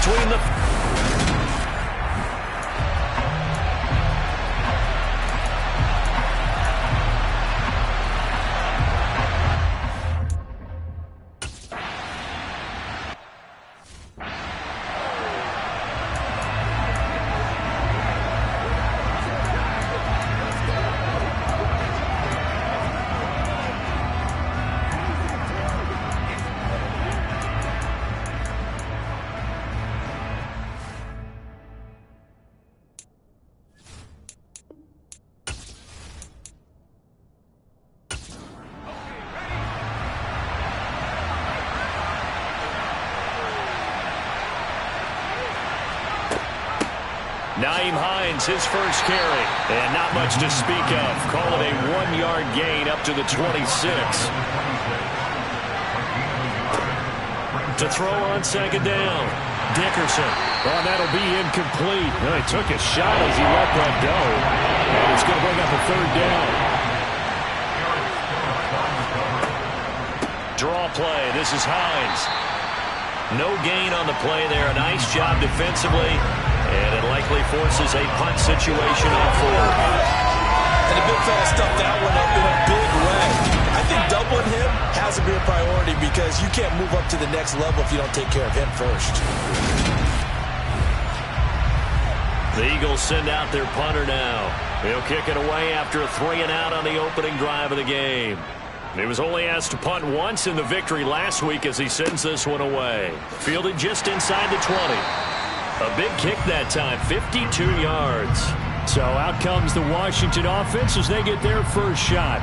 between the... his first carry, and not much to speak of. Call it a 1-yard gain up to the 26. To throw on second down. Dickerson. Oh, that'll be incomplete. Well, he took a shot as he let that go. And it's going to bring up a third down. Draw play. This is Hines. No gain on the play there. A nice job defensively. And it likely forces a punt situation on fourth. And the big fella stuffed that one up in a big way. I think doubling him has to be a priority because you can't move up to the next level if you don't take care of him first. The Eagles send out their punter now. He'll kick it away after a 3-and-out on the opening drive of the game. He was only asked to punt once in the victory last week as he sends this one away. Fielded just inside the 20. A big kick that time, 52 yards. So out comes the Washington offense as they get their first shot.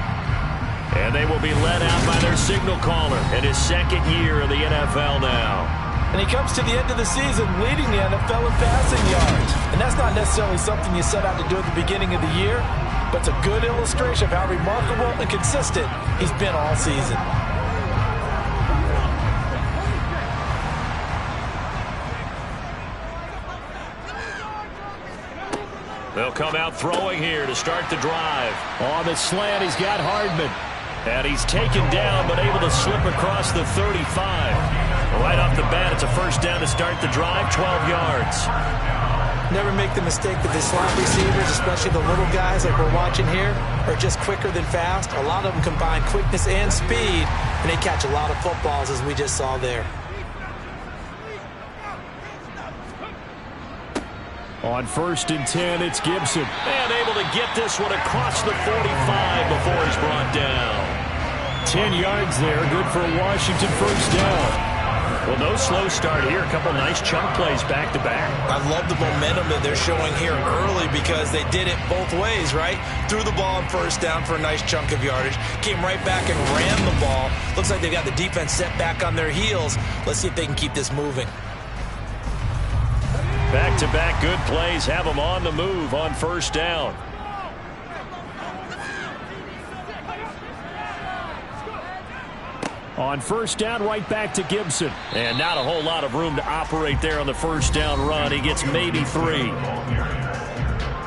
And they will be led out by their signal caller in his second year in the NFL now. And he comes to the end of the season leading the NFL in passing yards. And that's not necessarily something you set out to do at the beginning of the year, but it's a good illustration of how remarkable and consistent he's been all season. They'll come out throwing here to start the drive. On the slant, he's got Hardman. And he's taken down, but able to slip across the 35. Right off the bat, it's a first down to start the drive, 12 yards. Never make the mistake that the slot receivers, especially the little guys like we're watching here, are just quicker than fast. A lot of them combine quickness and speed, and they catch a lot of footballs, as we just saw there. On 1st and 10, it's Gibson. And able to get this one across the 45 before he's brought down. 10 yards there, good for a Washington first down. Well, no slow start here. A couple nice chunk plays back-to-back. I love the momentum that they're showing here early because they did it both ways, right? Threw the ball on first down for a nice chunk of yardage. Came right back and ran the ball. Looks like they've got the defense set back on their heels. Let's see if they can keep this moving. Back-to-back good plays have them on the move on first down. On first down, right back to Gibson. And not a whole lot of room to operate there on the first down run. He gets maybe 3.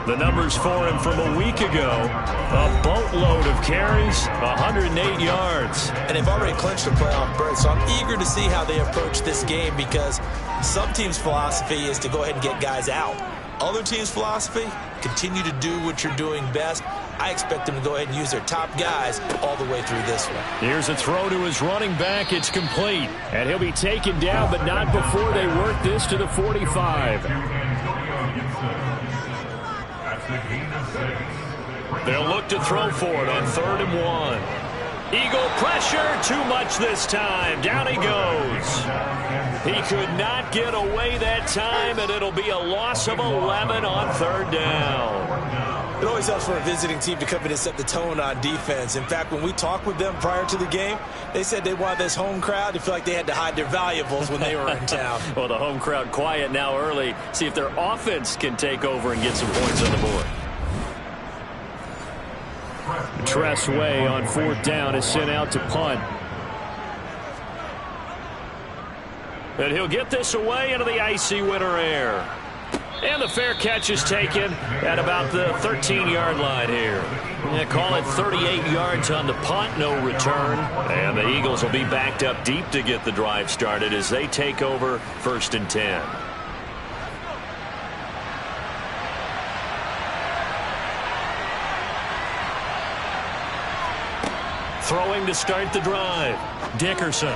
The numbers for him from a week ago, a boatload of carries, 108 yards. And they've already clinched the playoff berth, so I'm eager to see how they approach this game because some teams' philosophy is to go ahead and get guys out. Other teams' philosophy, continue to do what you're doing best. I expect them to go ahead and use their top guys all the way through this one. Here's a throw to his running back. It's complete. And he'll be taken down, but not before they work this to the 45. They'll look to throw for it on 3rd and 1. Eagle pressure, too much this time. Down he goes. He could not get away that time, and it'll be a loss of 11 on 3rd down. It always helps for a visiting team to come in and set the tone on defense. In fact, when we talked with them prior to the game, they said they wanted this home crowd to feel like they had to hide their valuables when they were in town. Well, the home crowd quiet now early. See if their offense can take over and get some points on the board. Tress Way on 4th down is sent out to punt. And he'll get this away into the icy winter air. And the fair catch is taken at about the 13-yard line here. Yeah, call it 38 yards on the punt, no return. And the Eagles will be backed up deep to get the drive started as they take over 1st and 10. Throwing to start the drive. Dickerson.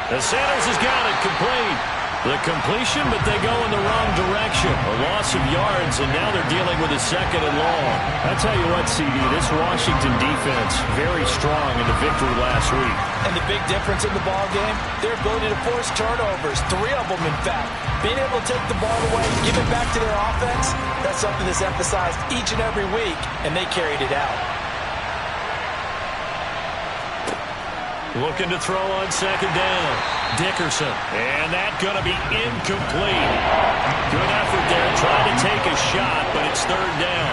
The Sanders has got it complete. The completion, but they go in the wrong direction. A loss of yards, and now they're dealing with a second and long. I tell you what, CD, this Washington defense, very strong in the victory last week. And the big difference in the ball game, their ability to force turnovers, 3 of them, in fact. Being able to take the ball away, give it back to their offense, that's something that's emphasized each and every week, and they carried it out. Looking to throw on second down. Dickerson. And that's going to be incomplete. Good effort there. Trying to take a shot, but it's third down.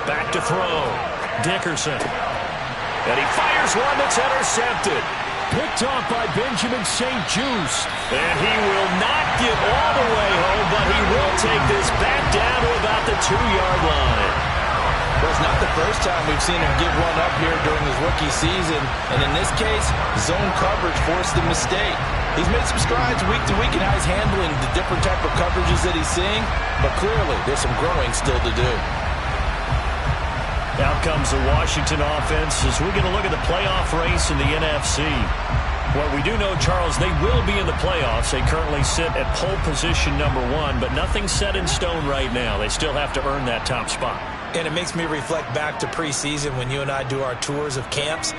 Back to throw. Dickerson. And he fires one that's intercepted. Picked off by Benjamin St-Juste. And he will not get all the way home, but he will take this back down to about the 2-yard line. Well, it's not the first time we've seen him give one up here during his rookie season. And in this case, zone coverage forced the mistake. He's made some strides week to week in how he's handling the different type of coverages that he's seeing. But clearly, there's some growing still to do. Out comes the Washington offense as we're going to look at the playoff race in the NFC. What we do know, Charles, they will be in the playoffs. They currently sit at pole position number 1, but nothing's set in stone right now. They still have to earn that top spot. And it makes me reflect back to preseason when you and I do our tours of camps.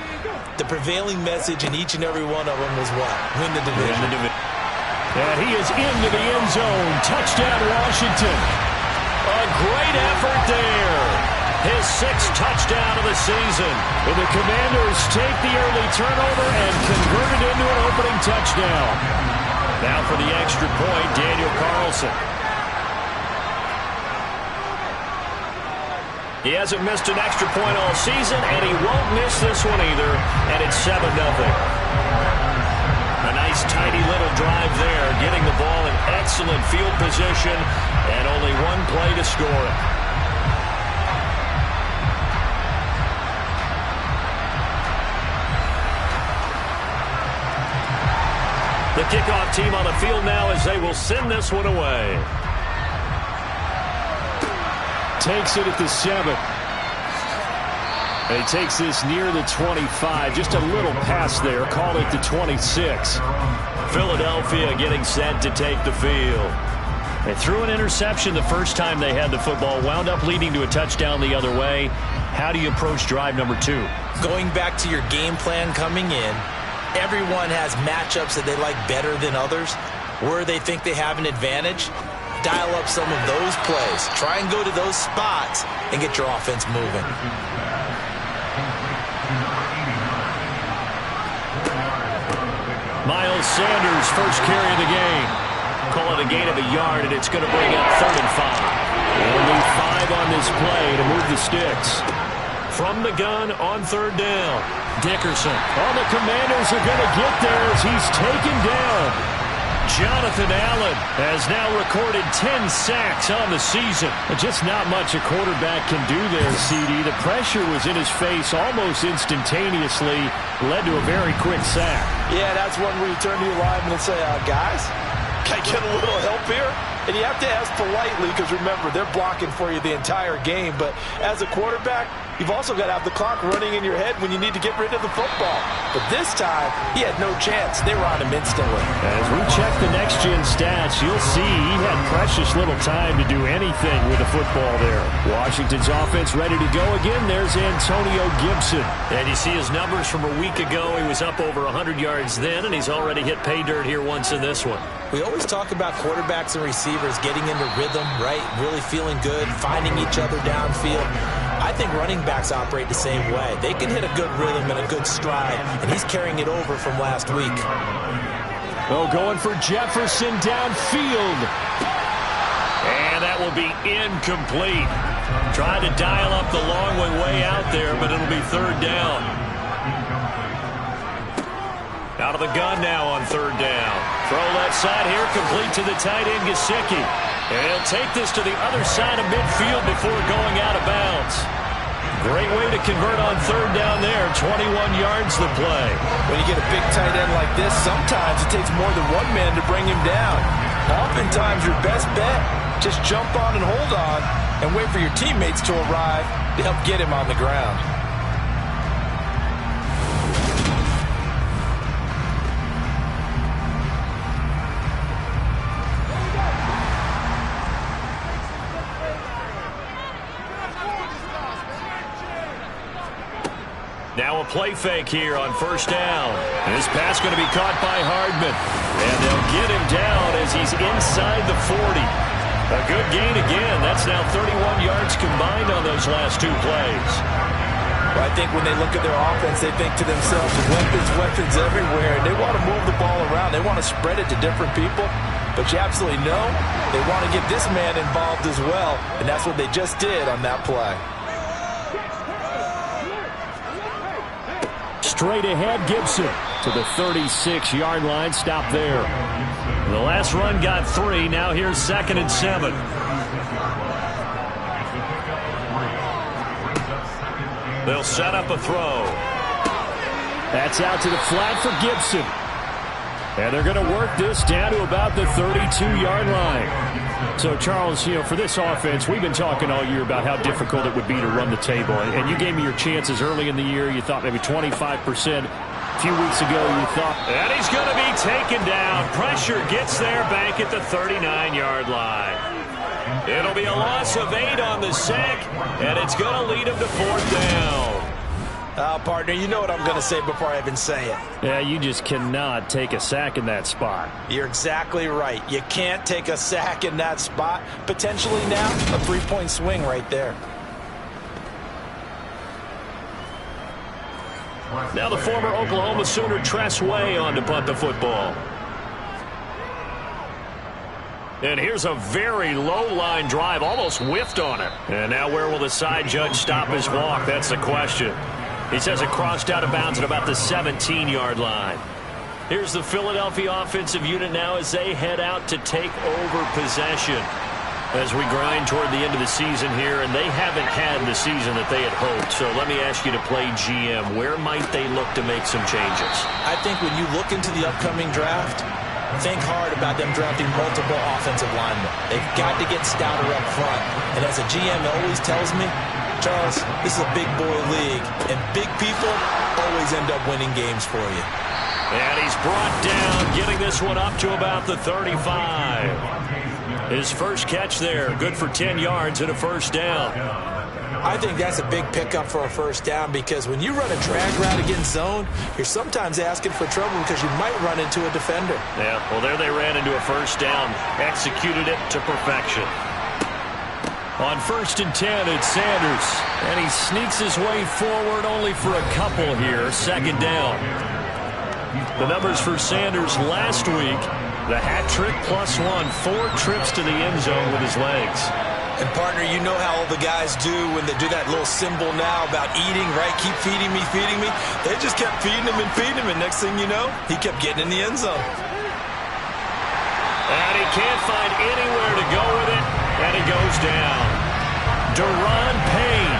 The prevailing message in each and every one of them was what? Win the division. And he is into the end zone. Touchdown, Washington. A great effort there. His 6th touchdown of the season. And the Commanders take the early turnover and convert it into an opening touchdown. Now for the extra point, Daniel Carlson. He hasn't missed an extra point all season, and he won't miss this one either, and it's 7-0. A nice, tidy little drive there, getting the ball in excellent field position, and only one play to score it. The kickoff team on the field now as they will send this one away. Takes it at the 7. He takes this near the 25. Just a little pass there. Call it the 26. Philadelphia getting set to take the field. They threw an interception the first time they had the football. Wound up leading to a touchdown the other way. How do you approach drive number 2? Going back to your game plan coming in, everyone has matchups that they like better than others. Where they think they have an advantage, dial up some of those plays. Try and go to those spots and get your offense moving. Miles Sanders, first carry of the game. Call it a gain of a yard, and it's going to bring up 3rd and 5. Only 5 on this play to move the sticks. From the gun on 3rd down. Dickerson. Oh, the Commanders are going to get there as he's taken down. Jonathan Allen has now recorded 10 sacks on the season. Just not much a quarterback can do there, CD. The pressure was in his face almost instantaneously, led to a very quick sack. Yeah, that's one where you turn to your lineman and say, guys, can I get a little help here? And you have to ask politely because, remember, they're blocking for you the entire game. But as a quarterback, you've also got to have the clock running in your head when you need to get rid of the football. But this time, he had no chance. They were on him instantly. As we check the next-gen stats, you'll see he had precious little time to do anything with the football there. Washington's offense ready to go again. There's Antonio Gibson. And you see his numbers from a week ago. He was up over 100 yards then, and he's already hit pay dirt here once in this one. We always talk about quarterbacks and receivers getting into rhythm, right? Really feeling good, finding each other downfield. I think running backs operate the same way. They can hit a good rhythm and a good stride, and he's carrying it over from last week. Oh, going for Jefferson downfield. And that will be incomplete. Tried to dial up the long way out there, but it'll be 3rd down. Out of the gun now on 3rd down. Throw left side here, complete to the tight end, Gesicki. And he'll take this to the other side of midfield before going out of bounds. Great way to convert on 3rd down there. 21 yards the play. When you get a big tight end like this, sometimes it takes more than one man to bring him down. Oftentimes, your best bet, just jump on and hold on and wait for your teammates to arrive to help get him on the ground. Now a play fake here on first down. This pass going to be caught by Hardman. And they'll get him down as he's inside the 40. A good gain again. That's now 31 yards combined on those last 2 plays. Well, I think when they look at their offense, they think to themselves, weapons everywhere. And they want to move the ball around. They want to spread it to different people. But you absolutely know they want to get this man involved as well. And that's what they just did on that play. Straight ahead, Gibson to the 36-yard line. Stop there. The last run got 3. Now here's 2nd and 7. They'll set up a throw. That's out to the flat for Gibson. And they're going to work this down to about the 32-yard line. So, Charles, you know, for this offense, we've been talking all year about how difficult it would be to run the table. And you gave me your chances early in the year. You thought maybe 25%. A few weeks ago, you thought. And he's going to be taken down. Pressure gets there back at the 39-yard line. It'll be a loss of 8 on the sack, and it's going to lead him to 4th down. Partner, you know what I'm going to say before I even say it. Yeah, you just cannot take a sack in that spot. You're exactly right. You can't take a sack in that spot. Potentially now, a 3-point swing right there. Now the former Oklahoma Sooner Tress Way on to punt the football. And here's a very low-line drive, almost whiffed on it. And now where will the side judge stop his walk? That's the question. He says it crossed out of bounds at about the 17-yard line. Here's the Philadelphia offensive unit now as they head out to take over possession. As we grind toward the end of the season here, and they haven't had the season that they had hoped. So let me ask you to play GM. Where might they look to make some changes? I think when you look into the upcoming draft, think hard about them drafting multiple offensive linemen. They've got to get stouter up front. And as a GM always tells me, Charles, this is a big boy league, and big people always end up winning games for you. And he's brought down, getting this one up to about the 35. His first catch there, good for 10 yards and a first down. I think that's a big pickup for a first down because when you run a drag route against zone, you're sometimes asking for trouble because you might run into a defender. Yeah, well, there they ran into a first down, executed it to perfection. On 1st and 10, it's Sanders, and he sneaks his way forward only for a couple here, 2nd down. The numbers for Sanders last week, the hat trick +1, 4 trips to the end zone with his legs. And, partner, you know how all the guys do when they do that little symbol now about eating, right? Keep feeding me, feeding me. They just kept feeding him, and next thing you know, he kept getting in the end zone. And he can't find anywhere to go with it, and he goes down. Deron Payne,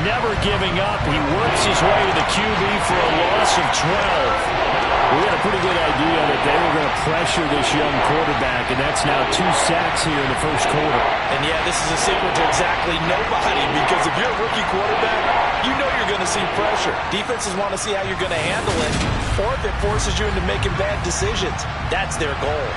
never giving up. He works his way to the QB for a loss of 12. We had a pretty good idea that they were going to pressure this young quarterback, and that's now 2 sacks here in the first quarter. And, yeah, this is a secret to exactly nobody because if you're a rookie quarterback, you know you're going to see pressure. Defenses want to see how you're going to handle it, or if it forces you into making bad decisions. That's their goal.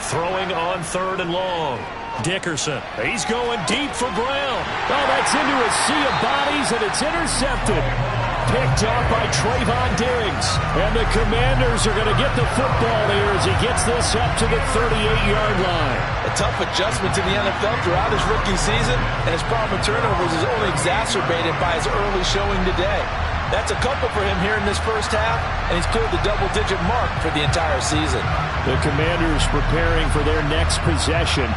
Throwing on 3rd and long. Dickerson, he's going deep for Brown. Oh, that's into a sea of bodies, and it's intercepted. Picked off by Trayvon Diggs. And the Commanders are going to get the football here as he gets this up to the 38-yard line. A tough adjustment to the NFL throughout his rookie season, and his problem with turnovers is only exacerbated by his early showing today. That's a couple for him here in this first half, and he's cleared the double-digit mark for the entire season. The Commanders preparing for their next possession.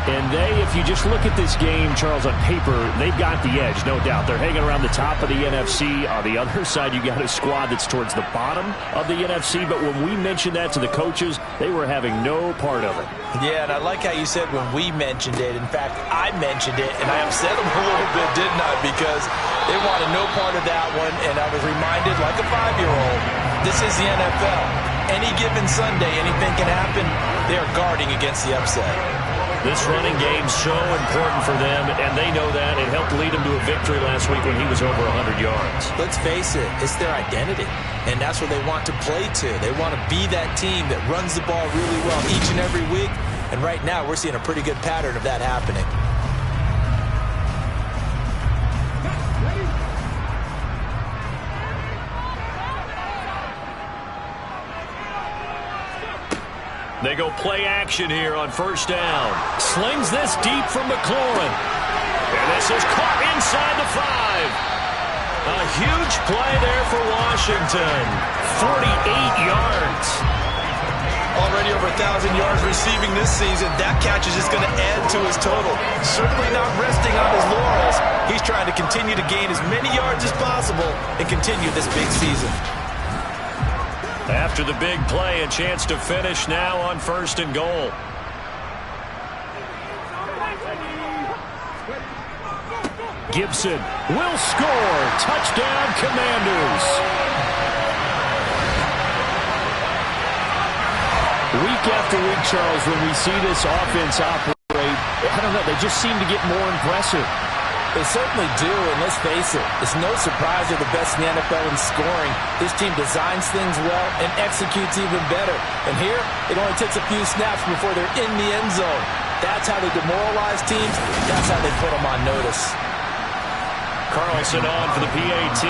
And they, if you just look at this game, Charles, on paper, they've got the edge, no doubt. They're hanging around the top of the NFC. On the other side, you got a squad that's towards the bottom of the NFC. But when we mentioned that to the coaches, they were having no part of it. Yeah, and I like how you said when we mentioned it. In fact, I mentioned it, and I upset them a little bit, didn't I? Because they wanted no part of that one, and I was reminded like a 5-year-old, this is the NFL. Any given Sunday, anything can happen. They are guarding against the upset. This running game's so important for them, and they know that. It helped lead them to a victory last week when he was over 100 yards. Let's face it, it's their identity, and that's what they want to play to. They want to be that team that runs the ball really well each and every week, and right now we're seeing a pretty good pattern of that happening. They go play action here on first down. Slings this deep from McLaurin. And this is caught inside the 5. A huge play there for Washington. 48 yards. Already over 1,000 yards receiving this season. That catch is just going to add to his total. Certainly not resting on his laurels. He's trying to continue to gain as many yards as possible and continue this big season. After the big play, a chance to finish now on first and goal. Gibson will score. Touchdown, Commanders. Week after week, Charles, when we see this offense operate, I don't know, they just seem to get more impressive. They certainly do, and let's face it, it's no surprise they're the best in the NFL in scoring. This team designs things well and executes even better. And here, it only takes a few snaps before they're in the end zone. That's how they demoralize teams. That's how they put them on notice. Carlson on for the PAT.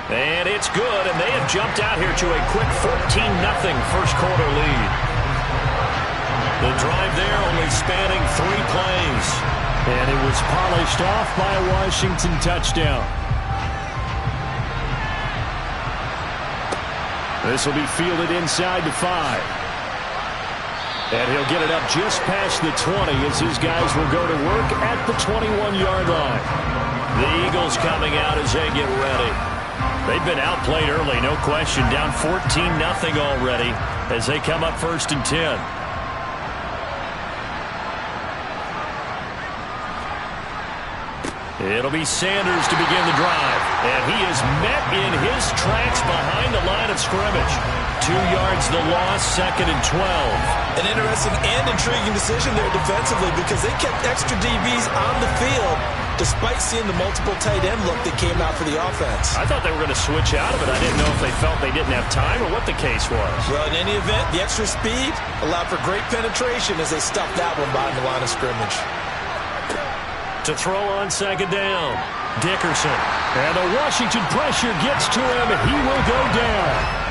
And it's good, and they have jumped out here to a quick 14-0 first quarter lead. The drive there only spanning 3 plays. And it was polished off by a Washington touchdown. This will be fielded inside the 5. And he'll get it up just past the 20 as his guys will go to work at the 21-yard line. The Eagles coming out as they get ready. They've been outplayed early, no question. Down 14-0 already as they come up first and 10. It'll be Sanders to begin the drive. And he is met in his tracks behind the line of scrimmage. 2 yards the loss, second and 12. An interesting and intriguing decision there defensively because they kept extra DBs on the field despite seeing the multiple tight end look that came out for the offense. I thought they were going to switch out of it. I didn't know if they felt they didn't have time or what the case was. Well, in any event, the extra speed allowed for great penetration as they stuffed that one behind the line of scrimmage. To throw on second down, Dickerson. And the Washington pressure gets to him, and he will go down.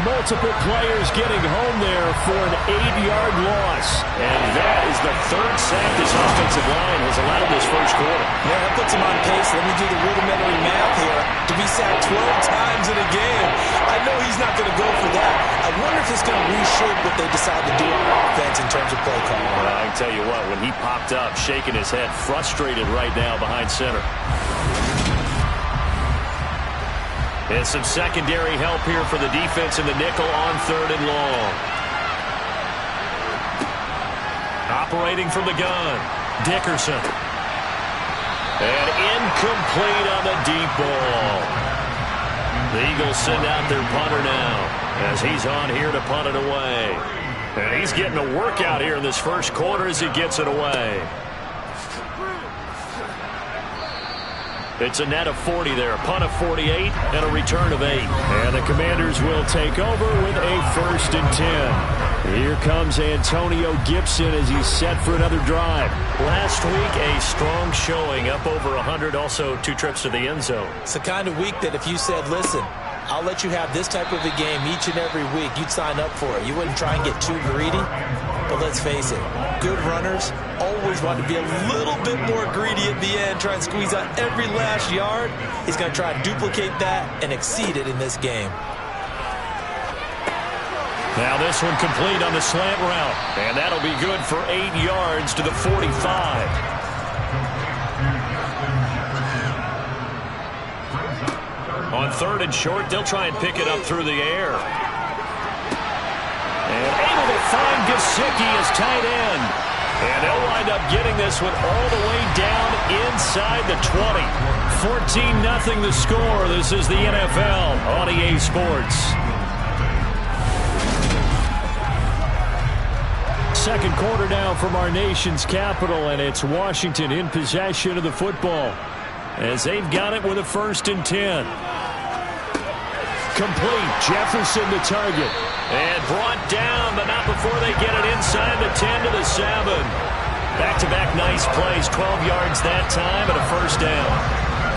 Multiple players getting home there for an 8-yard loss. And that is the 3rd sack this offensive line has allowed this first quarter. Yeah, that puts him on pace. Let me do the rudimentary math here. To be sacked 12 times in a game, I know he's not going to go for that. I wonder if it's going to reshape what they decide to do on offense in terms of play calling. Well, I can tell you what, when he popped up, shaking his head, frustrated right now behind center. And some secondary help here for the defense in the nickel on 3rd and long. Operating from the gun, Dickerson. And incomplete on the deep ball. The Eagles send out their punter now as he's on here to punt it away. And he's getting a workout here in this first quarter as he gets it away. It's a net of 40 there, a punt of 48, and a return of 8. And the Commanders will take over with a 1st and 10. Here comes Antonio Gibson as he's set for another drive. Last week, a strong showing, up over 100, also 2 trips to the end zone. It's the kind of week that if you said, listen, I'll let you have this type of a game each and every week, you'd sign up for it. You wouldn't try and get too greedy. But let's face it, good runners always want to be a little bit more greedy at the end, try and squeeze out every last yard. He's going to try and duplicate that and exceed it in this game. Now this one complete on the slant route. And that'll be good for 8 yards to the 45. On 3rd and short, they'll try and pick it up through the air. And able to find Gesicki as tight end. And they'll wind up getting this one all the way down inside the 20. 14-0 the score. This is the NFL on EA Sports. Second quarter now from our nation's capital, and it's Washington in possession of the football as they've got it with a 1st and 10. Complete. Jefferson the target. And brought down, but not before they get it inside the 10 to the 7. Back-to-back nice plays. 12 yards that time and a 1st down.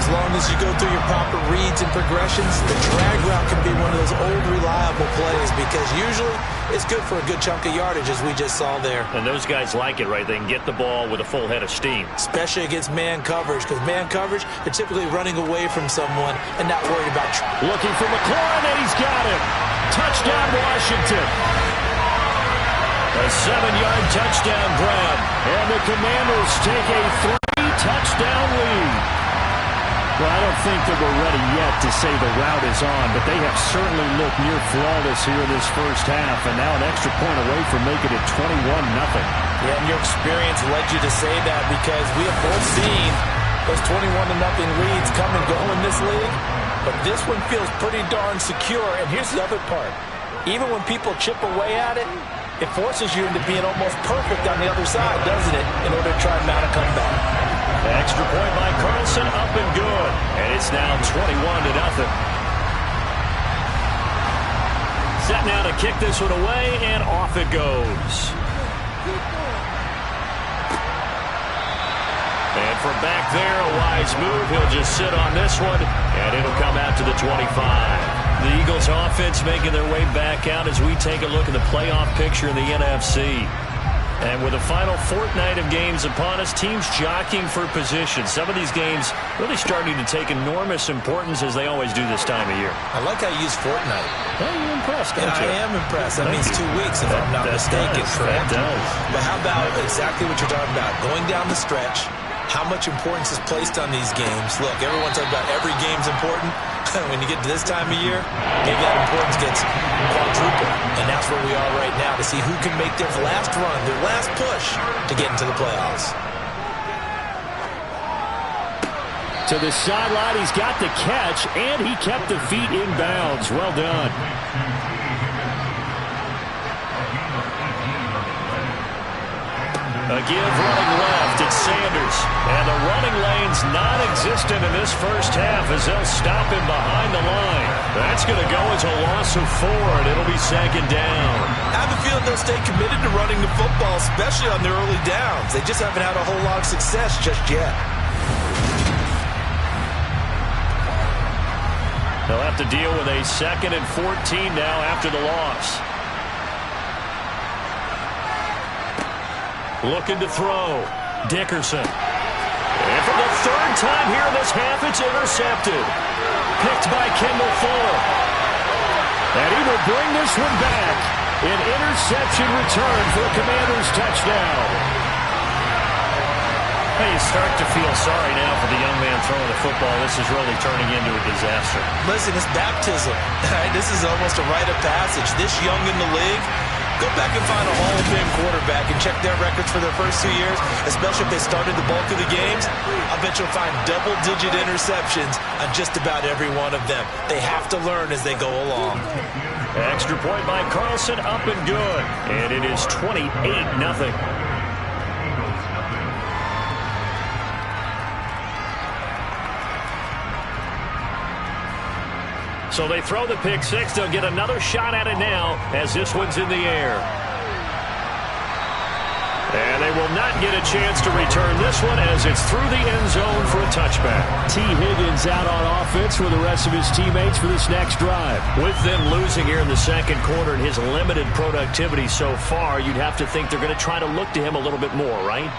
As long as you go through your proper reads and progressions, the drag route can be one of those old reliable plays because usually it's good for a good chunk of yardage, as we just saw there. And those guys like it, right? They can get the ball with a full head of steam. Especially against man coverage, because man coverage, they're typically running away from someone and not worried about... Looking for McLaurin, and he's got him. Touchdown, Washington. A 7-yard touchdown grab. And the Commanders take a 3-touchdown lead. Well, I don't think that we're ready yet to say the route is on, but they have certainly looked near flawless here in this first half, and now an extra point away from making it 21-0. Yeah, and your experience led you to say that because we have both seen those 21-0 leads come and go in this league, but this one feels pretty darn secure, and here's the other part. Even when people chip away at it, it forces you into being almost perfect on the other side, doesn't it, in order to try and mount a comeback. Extra point by Carlson, up and good. And it's now 21-0. Set now to kick this one away, and off it goes. And from back there, a wise move. He'll just sit on this one, and it'll come out to the 25. The Eagles offense making their way back out as we take a look at the playoff picture in the NFC. And with the final fortnight of games upon us, teams jockeying for position. Some of these games really starting to take enormous importance as they always do this time of year. I like how you use fortnight. Well, you're impressed, don't you? I am impressed. That means 2 weeks, if I'm not mistaken, correct? That does. But how about exactly what you're talking about? Going down the stretch, how much importance is placed on these games? Look, everyone talks about every game's important. When you get to this time of year, maybe that importance gets quadrupled. And that's where we are right now to see who can make their last run, their last push to get into the playoffs. To the sideline, he's got the catch, and he kept the feet in bounds. Well done. A give running left, it's Sanders. And the running lane's non-existent in this first half as they'll stop him behind the line. That's going to go as a loss of 4, and it'll be second down. I have a feeling they'll stay committed to running the football, especially on their early downs. They just haven't had a whole lot of success just yet. They'll have to deal with a 2nd and 14 now after the loss. Looking to throw. Dickerson. And for the 3rd time here in this half, it's intercepted. Picked by Kendall Fuller. And he will bring this one back. An interception return for a Commanders touchdown. Hey, you start to feel sorry now for the young man throwing the football. This is really turning into a disaster. Listen, it's baptism. This is almost a rite of passage. This young in the league, go back and find a Hall of Fame quarterback and check their records for their first 2 years, especially if they started the bulk of the games. I bet you'll find double-digit interceptions on just about every one of them. They have to learn as they go along. Extra point by Carlson, up and good. And it is 28-0. So they throw the pick six. They'll get another shot at it now as this one's in the air. And they will not get a chance to return this one as it's through the end zone for a touchback. T. Higgins out on offense with the rest of his teammates for this next drive. With them losing here in the second quarter and his limited productivity so far, you'd have to think they're going to try to look to him a little bit more, right?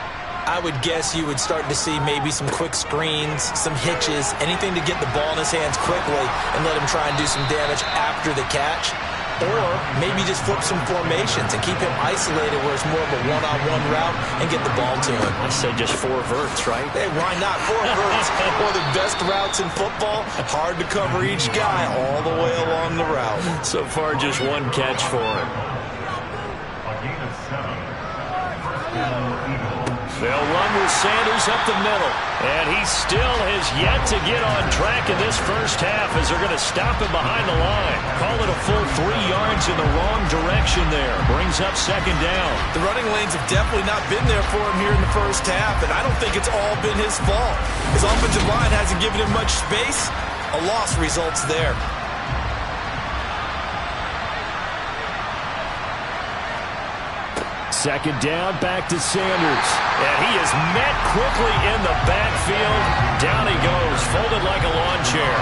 I would guess you would start to see maybe some quick screens, some hitches, anything to get the ball in his hands quickly and let him try and do some damage after the catch. Or maybe just flip some formations and keep him isolated where it's more of a one-on-one route and get the ball to him. I say just 4 verts, right? Hey, why not? 4 verts. One of the best routes in football. Hard to cover each guy all the way along the route. So far, just 1 catch for him. They'll run with Sanders up the middle. And he still has yet to get on track in this first half as they're going to stop him behind the line. Call it a full 3 yards in the wrong direction there. Brings up second down. The running lanes have definitely not been there for him here in the first half, and I don't think it's all been his fault. His offensive line hasn't given him much space. A loss results there. Second down, back to Sanders. And he is met quickly in the backfield. Down he goes, folded like a lawn chair.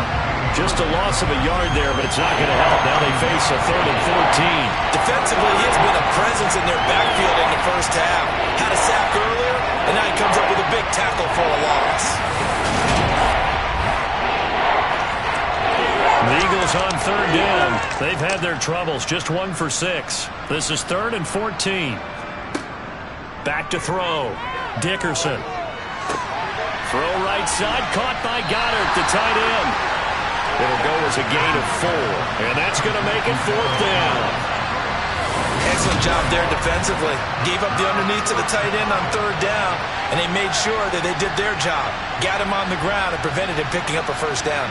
Just a loss of a yard there, but it's not going to help. Now they face a 3rd and 14. Defensively, he has been a presence in their backfield in the first half. Had a sack earlier, and now he comes up with a big tackle for a loss. The Eagles on 3rd down. They've had their troubles, just 1 for 6. This is 3rd and 14. Back to throw. Dickerson. Throw right side, caught by Goddard, the tight end. It'll go as a gain of 4, and that's going to make it 4th down. Excellent job there defensively. Gave up the underneath to the tight end on 3rd down, and they made sure that they did their job. Got him on the ground and prevented him picking up a 1st down.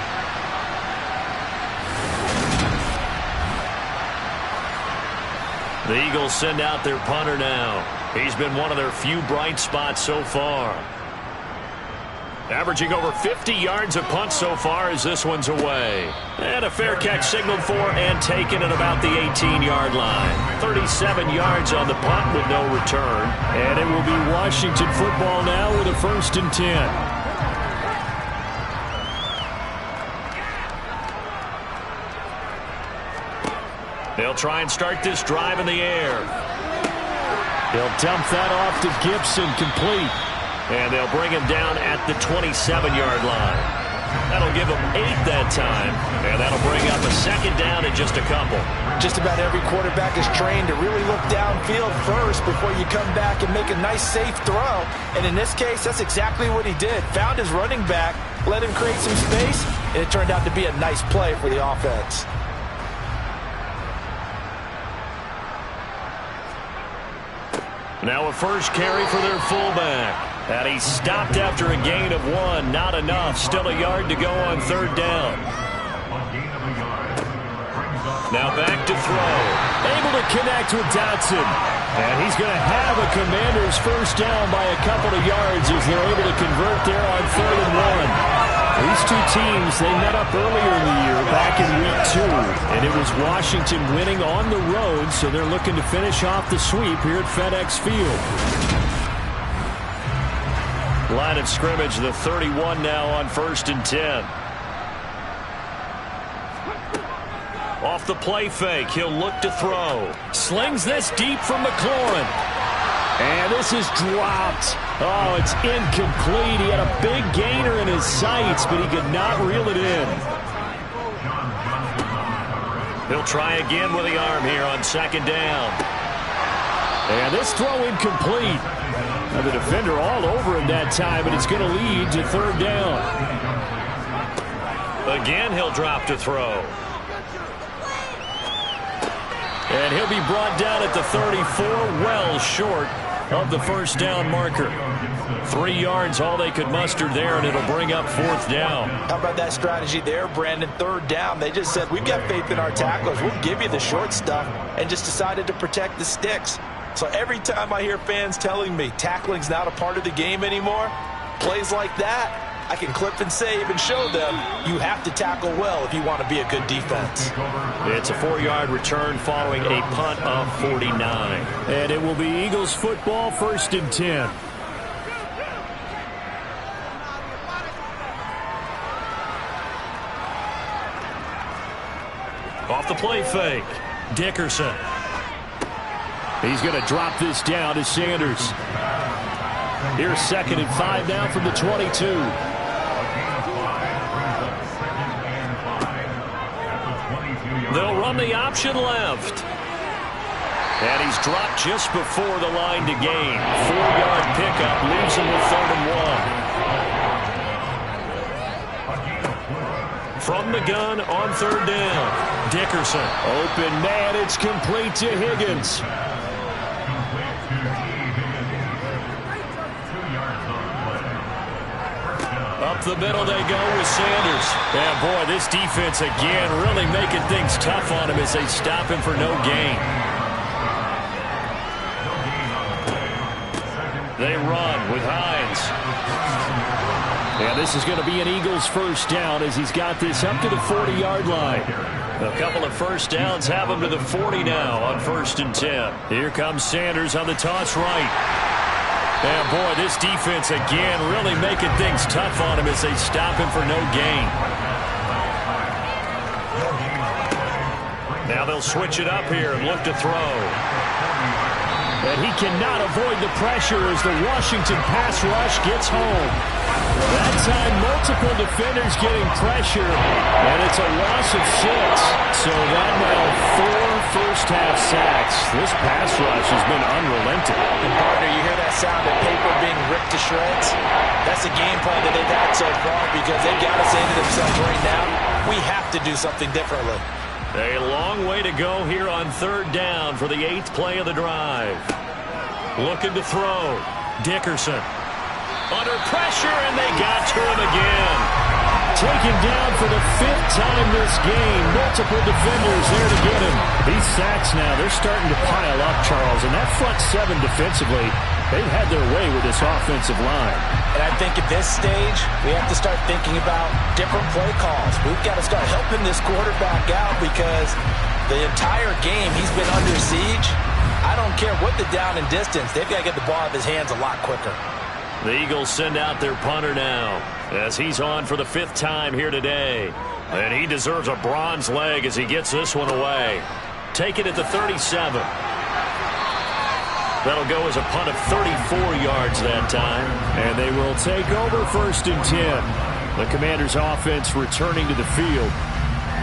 The Eagles send out their punter now. He's been one of their few bright spots so far. Averaging over 50 yards a punt so far as this one's away. And a fair catch signaled for and taken at about the 18-yard line. 37 yards on the punt with no return. And it will be Washington football now with a 1st and 10. They'll try and start this drive in the air. They'll dump that off to Gibson, complete. And they'll bring him down at the 27-yard line. That'll give him 8 that time. And that'll bring up a 2nd down and just a couple. Just about every quarterback is trained to really look downfield first before you come back and make a nice, safe throw. And in this case, that's exactly what he did. Found his running back, let him create some space, and it turned out to be a nice play for the offense. Now a first carry for their fullback. And he stopped after a gain of 1. Not enough. Still a yard to go on 3rd down. Now back to throw. Able to connect with Dotson. And he's going to have a Commanders 1st down by a couple of yards as they're able to convert there on 3rd and 1. These two teams, they met up earlier in the year, back in Week 2, and it was Washington winning on the road, so they're looking to finish off the sweep here at FedEx Field. Line of scrimmage, the 31 now on 1st and 10. Off the play fake, he'll look to throw. Slings this deep from McLaurin. And this is dropped. Oh, it's incomplete. He had a big gainer in his sights, but he could not reel it in. He'll try again with the arm here on 2nd down. And this throw incomplete. Now the defender all over him that time, and it's going to lead to 3rd down. Again, he'll drop to throw. And he'll be brought down at the 34, well short of the 1st down marker. 3 yards, all they could muster there, and it'll bring up 4th down. How about that strategy there, Brandon? 3rd down. They just said, we've got faith in our tacklers. We'll give you the short stuff, and just decided to protect the sticks. So every time I hear fans telling me tackling's not a part of the game anymore, plays like that, I can clip and save and show them you have to tackle well if you want to be a good defense. It's a 4-yard return following a punt of 49. And it will be Eagles football, 1st and 10. Off the play fake, Dickerson. He's going to drop this down to Sanders. Here's 2nd and 5 now from the 22. They'll run the option left. And he's dropped just before the line to gain. 4-yard pickup leaves him with 3rd and 1. From the gun on 3rd down. Dickerson. Open man, it's complete to Higgins. Up the middle they go with Sanders. And boy, this defense again really making things tough on him as they stop him for no gain. They run with Hines. And this is going to be an Eagles first down as he's got this up to the 40-yard line. A couple of first downs have him to the 40 now on 1st and 10. Here comes Sanders on the toss right. And boy, this defense again really making things tough on him as they stop him for no gain. Now they'll switch it up here and look to throw. And he cannot avoid the pressure as the Washington pass rush gets home. That time, multiple defenders getting pressure, and it's a loss of 6. So that now 4 first-half sacks. This pass rush has been unrelenting. And partner, you hear that sound of paper being ripped to shreds? That's the game plan that they've had so far because they've got to say to themselves right now, we have to do something differently. A long way to go here on 3rd down for the 8th play of the drive. Looking to throw. Dickerson. Under pressure, and they got to him again. Taken down for the 5th time this game. Multiple defenders there to get him. These sacks now, they're starting to pile up, Charles. And that front 7 defensively, they've had their way with this offensive line. And I think at this stage, we have to start thinking about different play calls. We've got to start helping this quarterback out because the entire game he's been under siege. I don't care what the down and distance. They've got to get the ball out of his hands a lot quicker. The Eagles send out their punter now as he's on for the 5th time here today. And he deserves a bronze leg as he gets this one away. Take it at the 37. That'll go as a punt of 34 yards that time. And they will take over 1st and 10. The Commanders' offense returning to the field.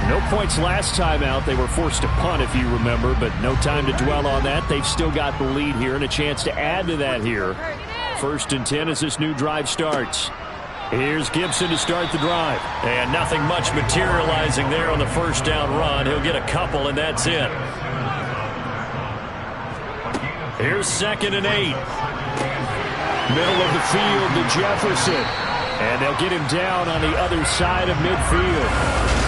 No points last time out. They were forced to punt, if you remember, but no time to dwell on that. They've still got the lead here and a chance to add to that here. 1st and 10 as this new drive starts. Here's Gibson to start the drive. And nothing much materializing there on the 1st down run. He'll get a couple, and that's it. Here's 2nd and 8. Middle of the field to Jefferson. And they'll get him down on the other side of midfield.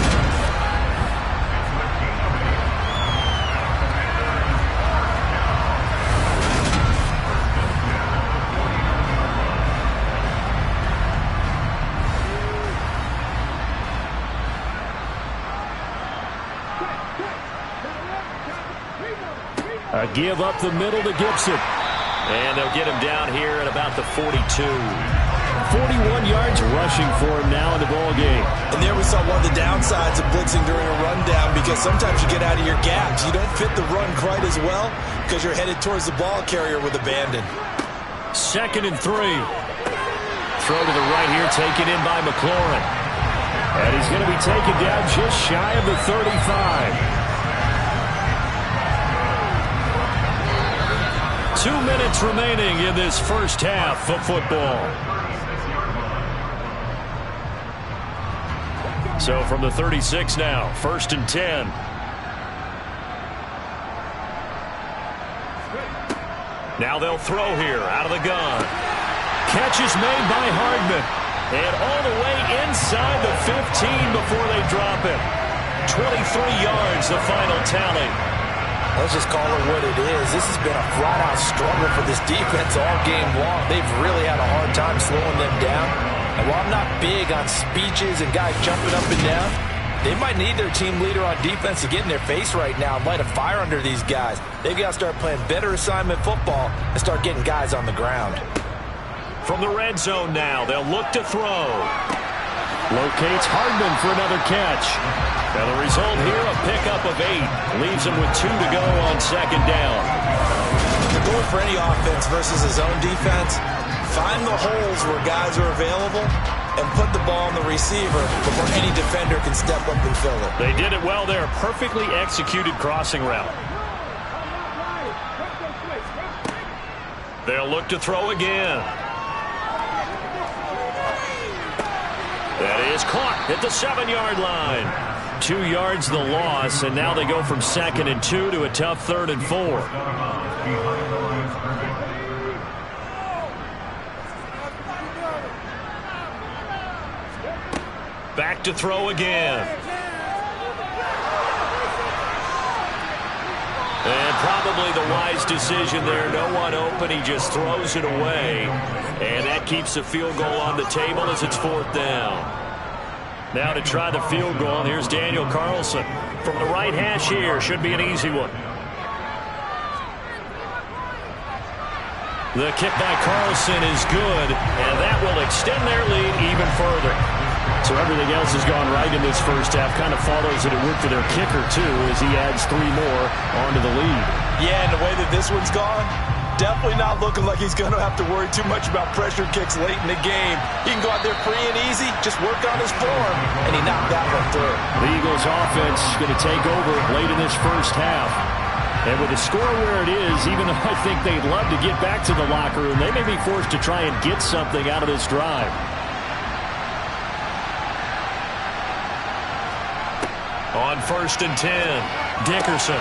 A give up the middle to Gibson. And they'll get him down here at about the 42. 41 yards rushing for him now in the ball game. And there we saw one of the downsides of blitzing during a rundown because sometimes you get out of your gaps. You don't fit the run quite as well because you're headed towards the ball carrier with abandon. 2nd and 3. Throw to the right here, taken in by McLaurin. And he's going to be taken down just shy of the 35. 2 minutes remaining in this first half of football. So from the 36 now, 1st and 10. Now they'll throw here out of the gun. Catch is made by Hardman. And all the way inside the 15 before they drop him. 23 yards, the final tally. Let's just call it what it is. This has been a flat-out struggle for this defense all game long. They've really had a hard time slowing them down. And while I'm not big on speeches and guys jumping up and down, they might need their team leader on defense to get in their face right now and light a fire under these guys. They've got to start playing better assignment football and start getting guys on the ground. From the red zone now, they'll look to throw. Locates Hardman for another catch. Now the result here, a pickup of 8. Leaves him with 2 to go on 2nd down. The goal for any offense versus a zone defense, find the holes where guys are available and put the ball on the receiver before any defender can step up and fill it. They did it well there. Perfectly executed crossing route. They'll look to throw again. That is caught at the 7-yard line. 2 yards the loss, and now they go from 2nd and 2 to a tough 3rd and 4. Back to throw again. And probably the wide wise decision there. No one open. He just throws it away. And that keeps the field goal on the table as it's 4th down. Now to try the field goal, and here's Daniel Carlson. From the right hash here, should be an easy one. The kick by Carlson is good, and that will extend their lead even further. So everything else has gone right in this first half. Kind of follows that it worked for their kicker, too, as he adds 3 more onto the lead. Yeah, and the way that this one's gone, definitely not looking like he's going to have to worry too much about pressure kicks late in the game. He can go out there free and easy, just work on his form, and he knocked that one through. The Eagles' offense going to take over late in this first half. And with the score where it is, even though I think they'd love to get back to the locker room, they may be forced to try and get something out of this drive. On 1st and 10, Dickerson.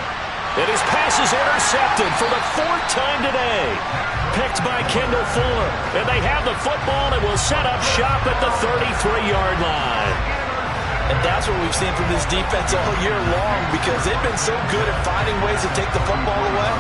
And his pass is intercepted for the 4th time today. Picked by Kendall Fuller. And they have the football and will set up shop at the 33-yard line. And that's what we've seen from this defense all year long, because they've been so good at finding ways to take the football away.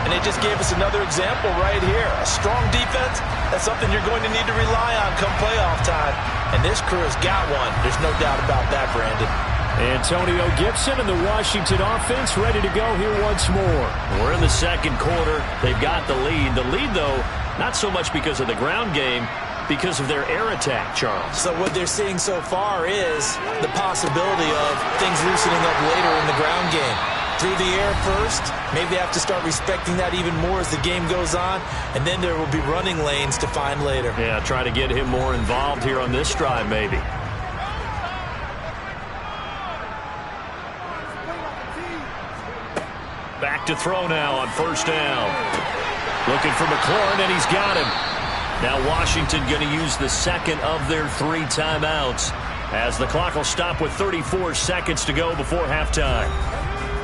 And it just gave us another example right here. A strong defense, that's something you're going to need to rely on come playoff time. And this crew has got one. There's no doubt about that, Brandon. Antonio Gibson and the Washington offense ready to go here once more. We're in the second quarter. They've got the lead. The lead, though, not so much because of the ground game, because of their air attack, Charles. So what they're seeing so far is the possibility of things loosening up later in the ground game. Through the air first, maybe they have to start respecting that even more as the game goes on, and then there will be running lanes to find later. Yeah, try to get him more involved here on this drive, maybe. Back to throw now on 1st down. Looking for McLaurin, and he's got him. Now Washington going to use the second of their 3 timeouts as the clock will stop with 34 seconds to go before halftime.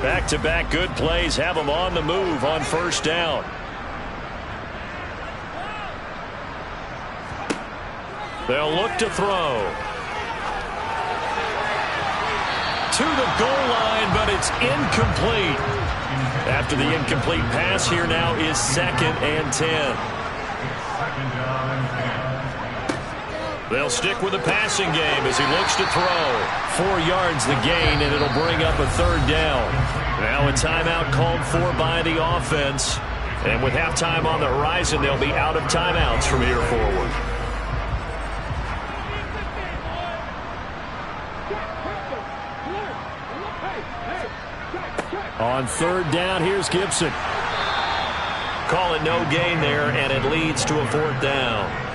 Back-to-back good plays have them on the move on 1st down. They'll look to throw. To the goal line, but it's incomplete. After the incomplete pass, here now is 2nd and 10. They'll stick with the passing game as he looks to throw. 4 yards the gain, and it'll bring up a 3rd down. Now a timeout called for by the offense. And with halftime on the horizon, they'll be out of timeouts from here forward. On 3rd down, here's Gibson. Call it no gain there, and it leads to a 4th down.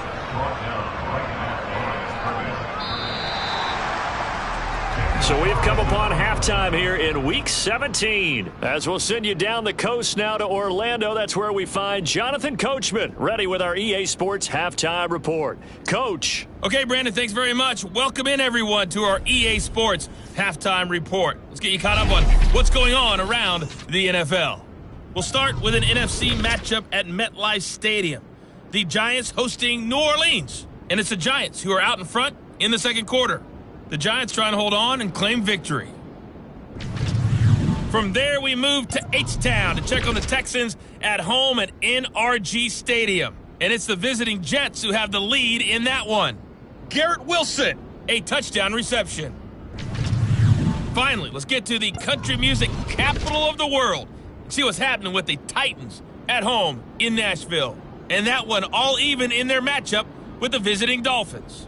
So we've come upon halftime here in Week 17. As we'll send you down the coast now to Orlando, that's where we find Jonathan Coachman, ready with our EA Sports Halftime Report. Coach. Okay, Brandon, thanks very much. Welcome in, everyone, to our EA Sports Halftime Report. Let's get you caught up on what's going on around the NFL. We'll start with an NFC matchup at MetLife Stadium. The Giants hosting New Orleans. And it's the Giants who are out in front in the second quarter. The Giants trying to hold on and claim victory. From there, we move to H-Town to check on the Texans at home at NRG Stadium. And it's the visiting Jets who have the lead in that one. Garrett Wilson, a touchdown reception. Finally, let's get to the country music capital of the world. See what's happening with the Titans at home in Nashville. And that one all even in their matchup with the visiting Dolphins.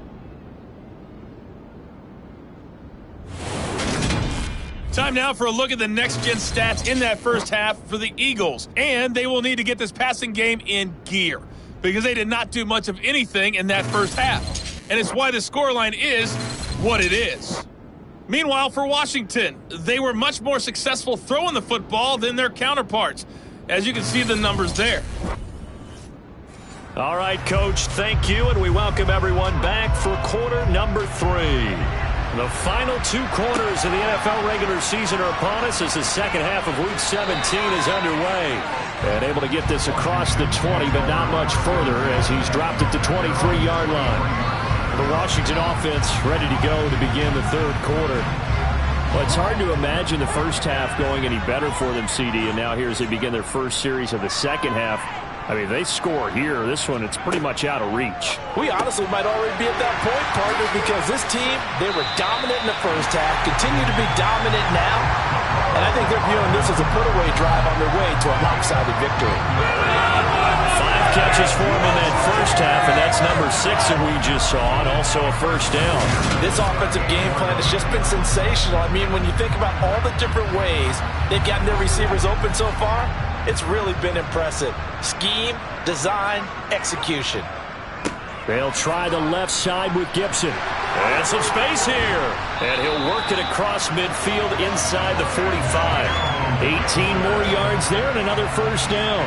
Time now for a look at the next-gen stats in that first half for the Eagles. And they will need to get this passing game in gear because they did not do much of anything in that first half. And it's why the scoreline is what it is. Meanwhile, for Washington, they were much more successful throwing the football than their counterparts, as you can see the numbers there. All right, Coach, thank you, and we welcome everyone back for quarter number 3. The final 2 quarters of the NFL regular season are upon us as the second half of Week 17 is underway. And able to get this across the 20, but not much further as he's dropped at the 23-yard line. The Washington offense ready to go to begin the third quarter. Well, it's hard to imagine the first half going any better for them, CD, and now here as they begin their first series of the second half. I mean, they score here. This one, it's pretty much out of reach. We honestly might already be at that point, partner, because this team, they were dominant in the first half, continue to be dominant now, and I think they're viewing this as a put-away drive on their way to a lopsided victory. 5 catches for him in that first half, and that's number 6 that we just saw, and also a first down. This offensive game plan has just been sensational. I mean, when you think about all the different ways they've gotten their receivers open so far, it's really been impressive. Scheme, design, execution. They'll try the left side with Gibson. And some space here. And he'll work it across midfield inside the 45. 18 more yards there and another first down.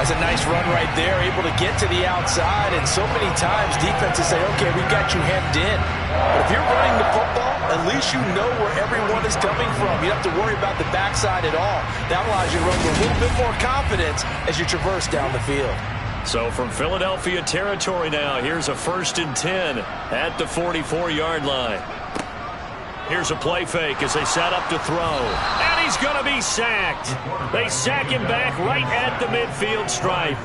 That's a nice run right there, able to get to the outside. And so many times defenses say, okay, we've got you hemmed in. But if you're running the football, at least you know where everyone is coming from. You don't have to worry about the backside at all. That allows you to run with a little bit more confidence as you traverse down the field. So from Philadelphia territory now, here's a 1st and 10 at the 44-yard line. Here's a play fake as they set up to throw. And he's going to be sacked. They sack him back right at the midfield stripe.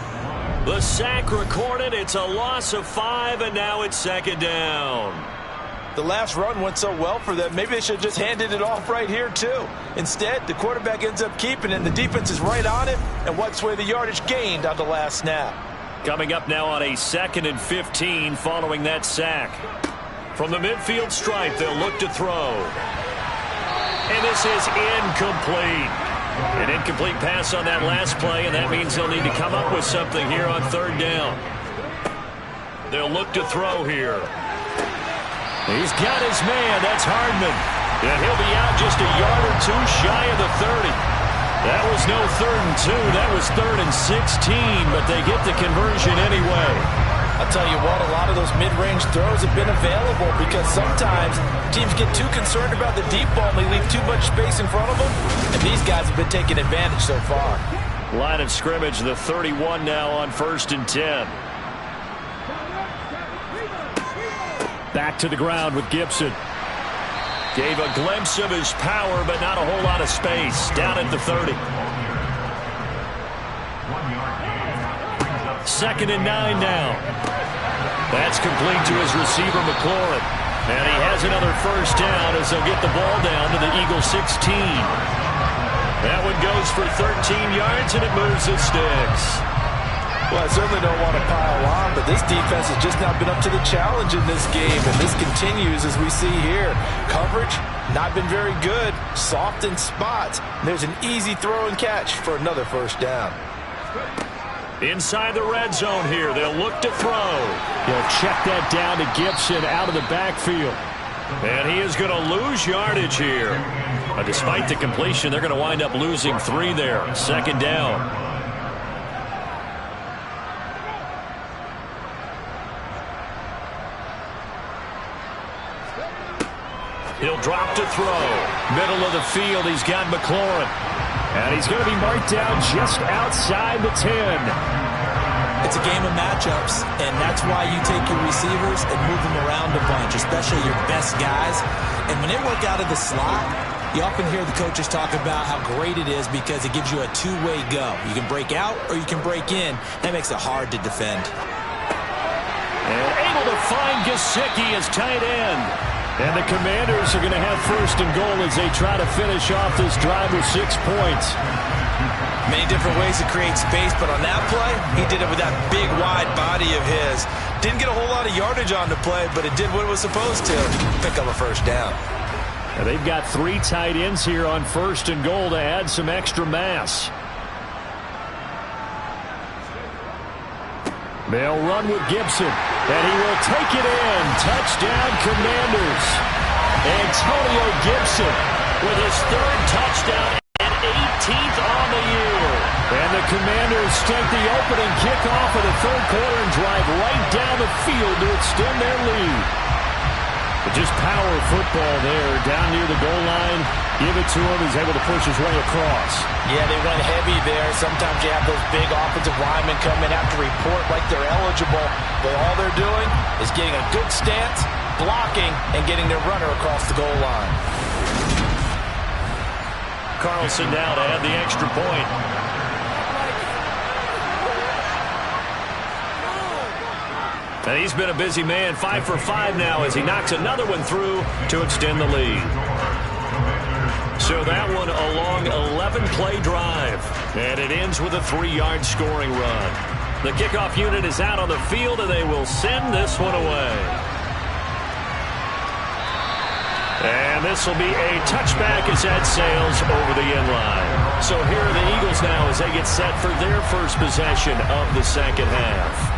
The sack recorded. It's a loss of 5, and now it's 2nd down. The last run went so well for them, maybe they should have just handed it off right here, too. Instead, the quarterback ends up keeping it, and the defense is right on it and wipes away the yardage gained on the last snap. Coming up now on a 2nd and 15 following that sack. From the midfield stripe, they'll look to throw. And this is incomplete. An incomplete pass on that last play, and that means they'll need to come up with something here on 3rd down. They'll look to throw here. He's got his man. That's Hardman. And he'll be out just a yard or 2 shy of the 30. That was no 3rd and 2. That was 3rd and 16, but they get the conversion anyway. I'll tell you what, a lot of those mid-range throws have been available because sometimes teams get too concerned about the deep ball and they leave too much space in front of them, and these guys have been taking advantage so far. Line of scrimmage, the 31 now on 1st and 10. Back to the ground with Gibson. Gave a glimpse of his power, but not a whole lot of space. Down at the 30. 2nd and 9 now. That's complete to his receiver, McLaurin. And he has another first down as they'll get the ball down to the Eagle 16. That one goes for 13 yards, and it moves the sticks. Well, I certainly don't want to pile on, but this defense has just not been up to the challenge in this game, and this continues as we see here. Coverage, not been very good, soft in spots. There's an easy throw and catch for another first down. Inside the red zone here, they'll look to throw. He'll check that down to Gibson out of the backfield. And he is going to lose yardage here. Despite the completion, they're going to wind up losing 3 there. 2nd down. He'll drop to throw. Middle of the field, he's got McLaurin. And he's going to be marked down just outside the 10. It's a game of matchups, and that's why you take your receivers and move them around a bunch, especially your best guys. And when they work out of the slot, you often hear the coaches talk about how great it is because it gives you a two-way go. You can break out or you can break in. That makes it hard to defend. And able to find Gesicki as tight end. And the Commanders are going to have 1st and goal as they try to finish off this drive with 6 points. Many different ways to create space, but on that play, he did it with that big, wide body of his. Didn't get a whole lot of yardage on the play, but it did what it was supposed to. Pick up a first down. And they've got 3 tight ends here on 1st and goal to add some extra mass. They'll run with Gibson, and he will take it in. Touchdown, Commanders. Antonio Gibson with his 3rd touchdown and 18th on the year. And the Commanders take the opening kickoff of the 3rd quarter and drive right down the field to extend their lead. But just power football there, down near the goal line. Give it to him. He's able to push his way across. Yeah, they went heavy there. Sometimes you have those big offensive linemen come in, have to report like they're eligible. But all they're doing is getting a good stance, blocking, and getting their runner across the goal line. Carlson now to add the extra point. And he's been a busy man, 5 for 5 now as he knocks another one through to extend the lead. So that one a long 11-play drive. And it ends with a 3-yard scoring run. The kickoff unit is out on the field, and they will send this one away. And this will be a touchback as that sails over the end line. So here are the Eagles now as they get set for their first possession of the second half.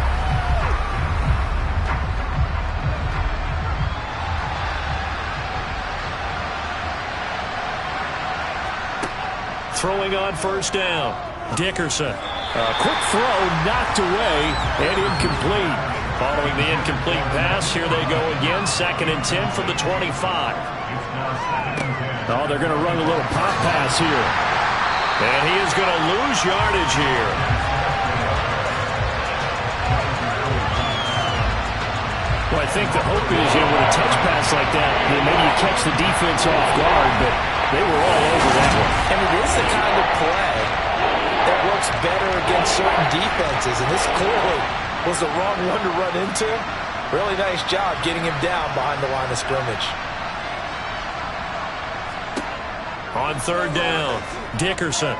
Throwing on first down. Dickerson. A quick throw knocked away and incomplete. Following the incomplete pass, here they go again. 2nd and 10 from the 25. Oh, they're going to run a little pop pass here. And he is going to lose yardage here. Well, I think the hope is, with a touch pass like that, maybe you catch the defense off guard, but they were all over that one. And it is the kind of play that works better against certain defenses, and this clearly was the wrong one to run into. Really nice job getting him down behind the line of scrimmage. On 3rd down, Dickerson.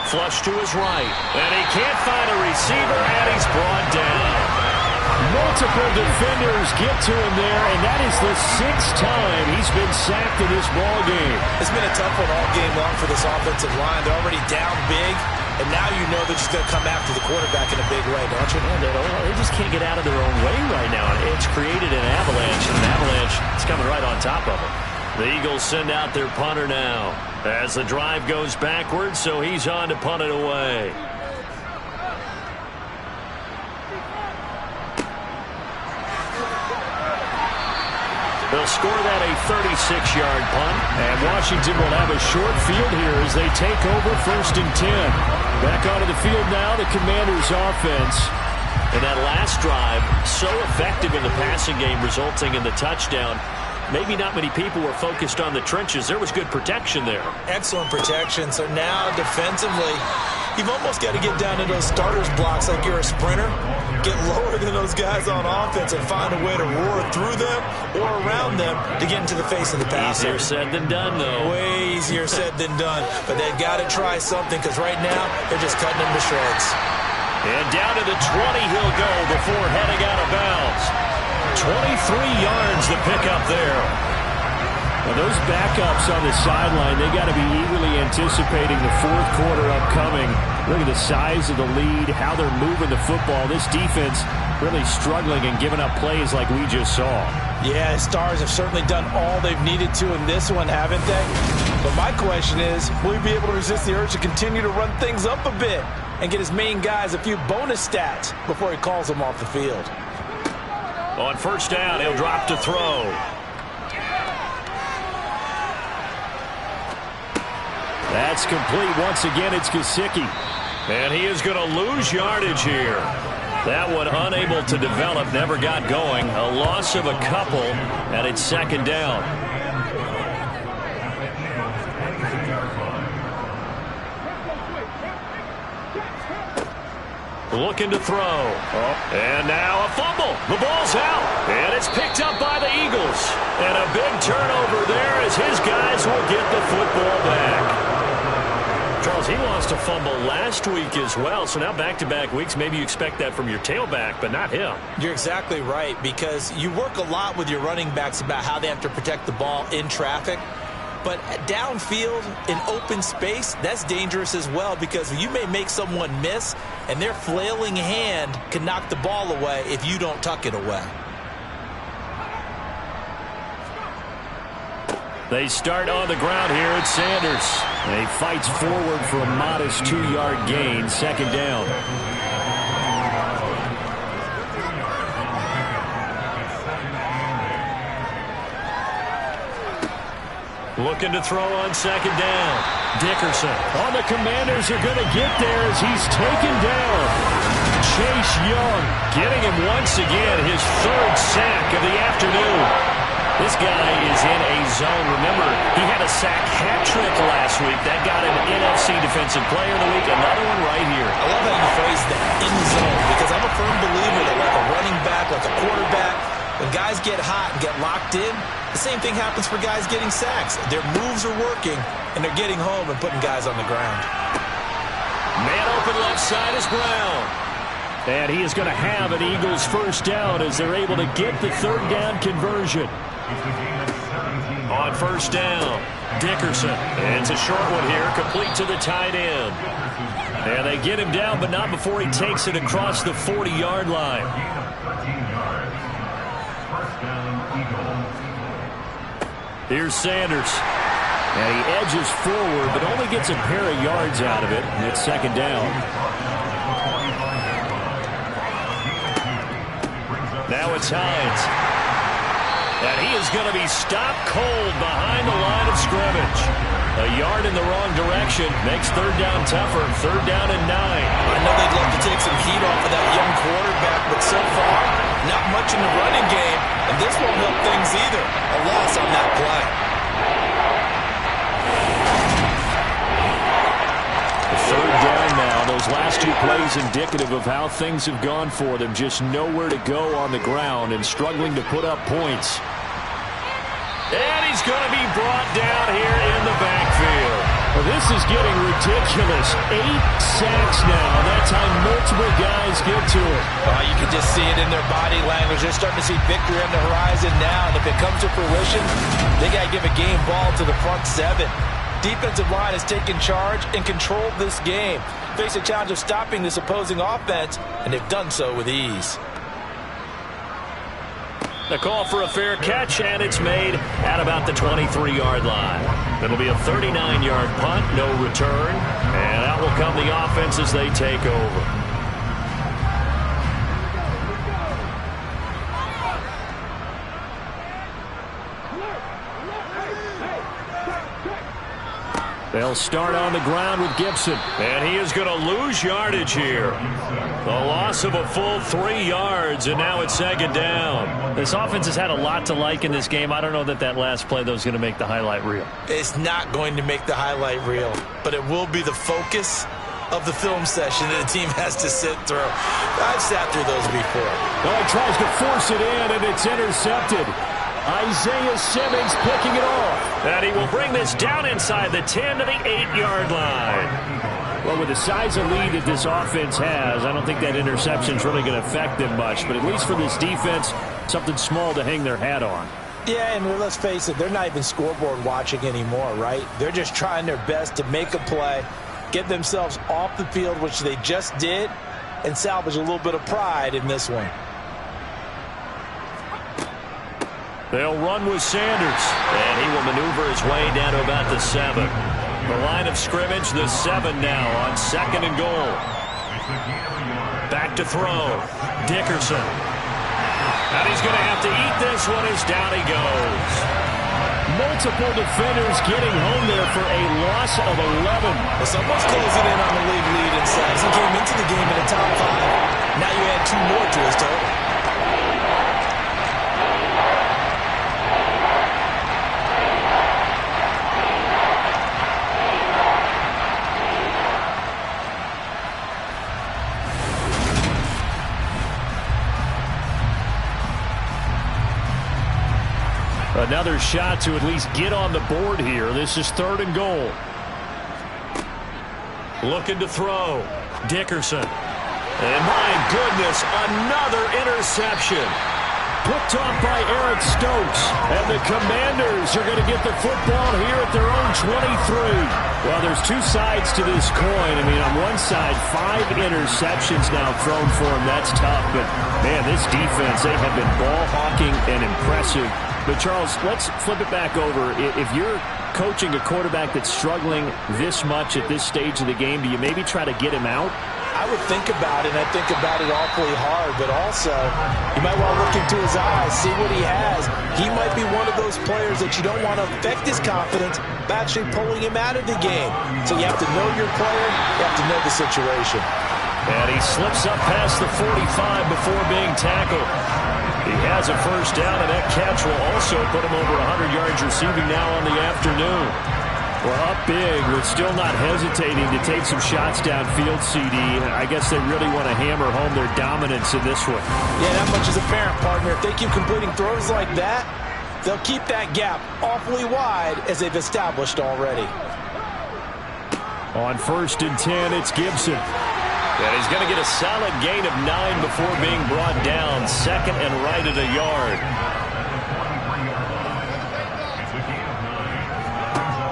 Flush to his right, and he can't find a receiver, and he's brought down. Multiple defenders get to him there, and that is the 6th time he's been sacked in this ball game. It's been a tough one all game long for this offensive line. They're already down big, and now you know they're just going to come after the quarterback in a big way, don't you? They just can't get out of their own way right now. It's created an avalanche, and an avalanche is coming right on top of them. The Eagles send out their punter now as the drive goes backwards, so he's on to punt it away. They'll score that a 36-yard punt. And Washington will have a short field here as they take over 1st and 10. Back onto the field now, the Commanders' offense. And that last drive, so effective in the passing game, resulting in the touchdown. Maybe not many people were focused on the trenches. There was good protection there. Excellent protection. So now defensively, you've almost got to get down to those starters blocks like you're a sprinter. Get lower than those guys on offense and find a way to roar through them or around them to get into the face of the passer. Easier said than done, though. Way easier said than done. But they've got to try something because right now they're just cutting them to shreds. And down to the 20 he'll go before heading out of bounds. 23 yards to pick up there. Well, those backups on the sideline, they got to be eagerly anticipating the 4th quarter upcoming. Look at the size of the lead, how they're moving the football. This defense really struggling and giving up plays like we just saw. Yeah, Stars have certainly done all they've needed to in this one, haven't they? But my question is, will he be able to resist the urge to continue to run things up a bit and get his main guys a few bonus stats before he calls them off the field? On 1st down, he'll drop to throw. That's complete. Once again, it's Gesicki. And he is going to lose yardage here. That one unable to develop, never got going. A loss of a couple, and it's 2nd down. Looking to throw. And now a fumble. The ball's out. And it's picked up by the Eagles. And a big turnover there as his guys will get the football back. Charles, he lost a fumble last week as well. So now back-to-back weeks, maybe you expect that from your tailback, but not him. You're exactly right, because you work a lot with your running backs about how they have to protect the ball in traffic. But downfield, in open space, that's dangerous as well, because you may make someone miss, and their flailing hand can knock the ball away if you don't tuck it away. They start on the ground here at Sanders. And he fights forward for a modest 2-yard gain, 2nd down. Looking to throw on 2nd down. Dickerson. Oh, the Commanders are going to get there as he's taken down. Chase Young getting him once again, his 3rd sack of the afternoon. This guy is in a zone. Remember, he had a sack hat trick last week. That got him NFC Defensive Player of the Week. Another one right here. I love how you phrase that, in the zone, because I'm a firm believer that like a running back, like a quarterback, when guys get hot and get locked in, the same thing happens for guys getting sacks. Their moves are working, and they're getting home and putting guys on the ground. Man open left side is Brown. And he is going to have an Eagles first down as they're able to get the third down conversion. On first down, Dickerson. And it's a short one here, complete to the tight end. And they get him down, but not before he takes it across the 40-yard line. Here's Sanders. And he edges forward, but only gets a pair of yards out of it. And it's second down. Now it's Hines. And he is going to be stopped cold behind the line of scrimmage. A yard in the wrong direction makes third down tougher. Third down and 9. I know they'd love to take some heat off of that young quarterback, but so far, not much in the running game, and this won't help things either. A loss on that play. Third down now. Those last two plays indicative of how things have gone for them. Just nowhere to go on the ground and struggling to put up points. And he's going to be brought down here in the backfield. Well, this is getting ridiculous. 8 sacks now. That's how multiple guys get to it. You can just see it in their body language. They're starting to see victory on the horizon now. And if it comes to fruition, they got to give a game ball to the front 7. Defensive line has taken charge and controlled this game. Face a challenge of stopping this opposing offense, and they've done so with ease. The call for a fair catch, and it's made at about the 23-yard line. It'll be a 39-yard punt, no return, and out will come the offense as they take over. They'll start on the ground with Gibson. And he is going to lose yardage here. The loss of a full 3 yards, and now it's second down. This offense has had a lot to like in this game. I don't know that last play, though, is going to make the highlight reel. It's not going to make the highlight reel, but it will be the focus of the film session that the team has to sit through. I've sat through those before. Oh, he tries to force it in, and it's intercepted. Isaiah Simmons picking it off. And he will bring this down inside the 10 to the 8-yard line. Well, with the size of lead that this offense has, I don't think that interception is really going to affect them much. But at least for this defense, something small to hang their hat on. Yeah, and let's face it, they're not even scoreboard watching anymore, right? They're just trying their best to make a play, get themselves off the field, which they just did, and salvage a little bit of pride in this one. They'll run with Sanders, and he will maneuver his way down to about the 7. The line of scrimmage, the 7 now on second and goal. Back to throw. Dickerson. And he's going to have to eat this one as down he goes. Multiple defenders getting home there for a loss of 11. Well, someone's closing in on the league lead in sacks. He came into the game in the top 5. Now you add 2 more to his total. Another shot to at least get on the board here. This is third and goal. Looking to throw. Dickerson. And my goodness, another interception. Picked off by Eric Stokes. And the Commanders are going to get the football here at their own 23. Well, there's 2 sides to this coin. I mean, on one side, 5 interceptions now thrown for him. That's tough. But, man, this defense, they have been ball hawking and impressive. But, Charles, let's flip it back over. If you're coaching a quarterback that's struggling this much at this stage of the game, do you maybe try to get him out? I would think about it, and I think about it awfully hard. But also, you might want to look into his eyes, see what he has. He might be one of those players that you don't want to affect his confidence by actually pulling him out of the game. So you have to know your player. You have to know the situation. And he slips up past the 45 before being tackled. He has has a first down, and that catch will also put him over 100 yards receiving now on the afternoon. We're up big. We're still not hesitating to take some shots downfield, CD. I guess they really want to hammer home their dominance in this one. Yeah, that much is apparent, partner. If they keep completing throws like that, they'll keep that gap awfully wide as they've established already. On 1st and 10, it's Gibson. And he's going to get a solid gain of 9 before being brought down. 2nd and right at a yard.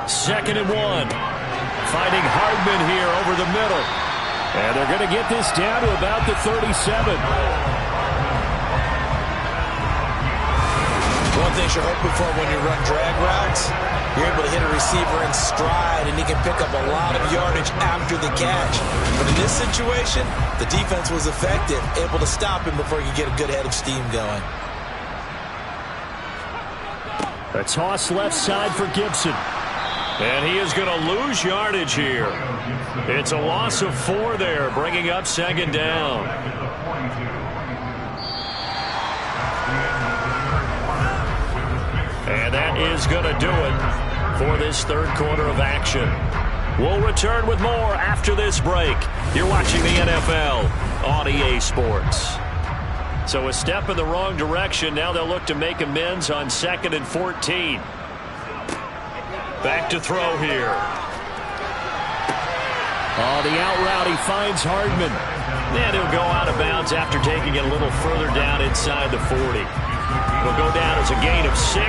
2nd and 1. Finding Hardman here over the middle. And they're going to get this down to about the 37. One thing you're hoping for when you run drag routes, you're able to hit a receiver in stride, and he can pick up a lot of yardage after the catch. But in this situation, the defense was effective, able to stop him before he could get a good head of steam going. A toss left side for Gibson. And he is going to lose yardage here. It's a loss of 4 there, bringing up 2nd down. And that is going to do it for this 3rd quarter of action. We'll return with more after this break. You're watching the NFL on EA Sports. So a step in the wrong direction. Now they'll look to make amends on 2nd and 14. Back to throw here. Oh, the out route, he finds Hardman. And he'll go out of bounds after taking it a little further down inside the 40. Will go down as a gain of 6,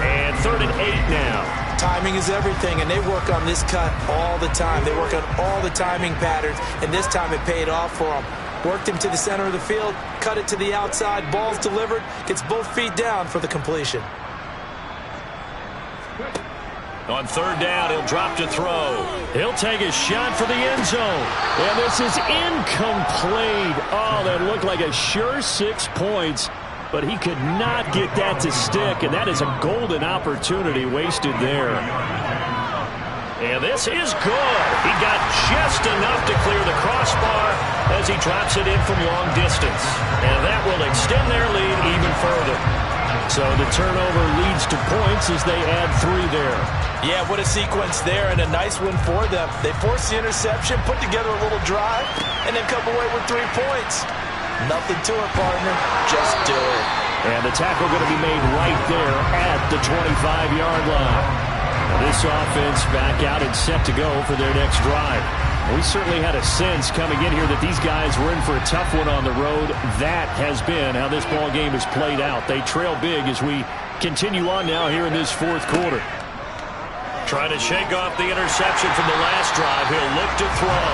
and 3rd and 8 now. Timing is everything, and they work on this cut all the time. They work on all the timing patterns, and this time it paid off for them. Worked him to the center of the field, cut it to the outside, ball's delivered, gets both feet down for the completion. On 3rd down, he'll drop to throw. He'll take a shot for the end zone. And this is incomplete. Oh, that looked like a sure 6 points. But he could not get that to stick. And that is a golden opportunity wasted there. And this is good. He got just enough to clear the crossbar as he drops it in from long distance. And that will extend their lead even further. So the turnover leads to points as they add 3 there. Yeah, what a sequence there, and a nice one for them. They forced the interception, put together a little drive, and then come away with 3 points. Nothing to it, partner. Just do it. And the tackle going to be made right there at the 25-yard line. Now this offense back out and set to go for their next drive. We certainly had a sense coming in here that these guys were in for a tough one on the road. That has been how this ball game has played out. They trail big as we continue on now here in this 4th quarter. Trying to shake off the interception from the last drive. He'll look to throw.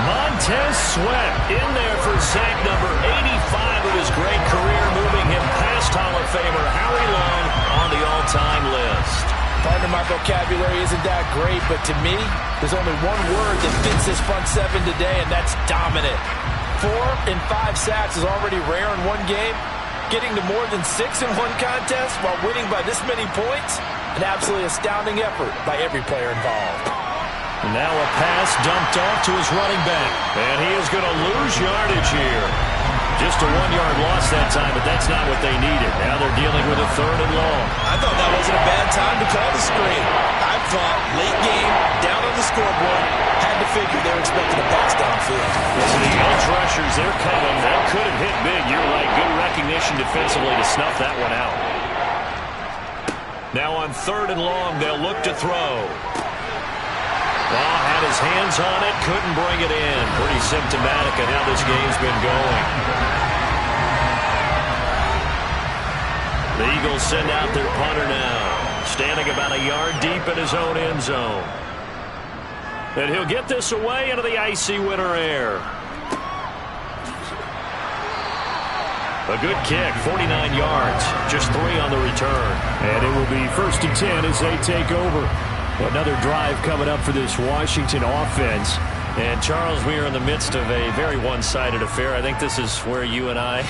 Montez Sweat In there for sack number 85 of his great career, moving him past Hall of Famer Howie Long on the all-time list. Partner, my vocabulary isn't that great, but to me, there's only one word that fits this front 7 today, and that's dominant. 4 and 5 sacks is already rare in one game. Getting to more than 6 in one contest while winning by this many points, an absolutely astounding effort by every player involved. And now a pass dumped off to his running back. And he is going to lose yardage here. Just a 1-yard loss that time, but that's not what they needed. Now they're dealing with a 3rd and long. I thought that wasn't a bad time to call the screen. I thought late game, down on the scoreboard, had to figure they were expecting a pass downfield. So the edge rushers, they're coming. That could have hit big. You're right. Good recognition defensively to snuff that one out. Now on 3rd and long, they'll look to throw. Well, had his hands on it, couldn't bring it in. Pretty symptomatic of how this game's been going. The Eagles send out their punter now, standing about a yard deep in his own end zone. And he'll get this away into the icy winter air. A good kick, 49 yards, just 3 on the return. And it will be 1st and 10 as they take over. Another drive coming up for this Washington offense. And, Charles, we are in the midst of a very one-sided affair. I think this is where you and I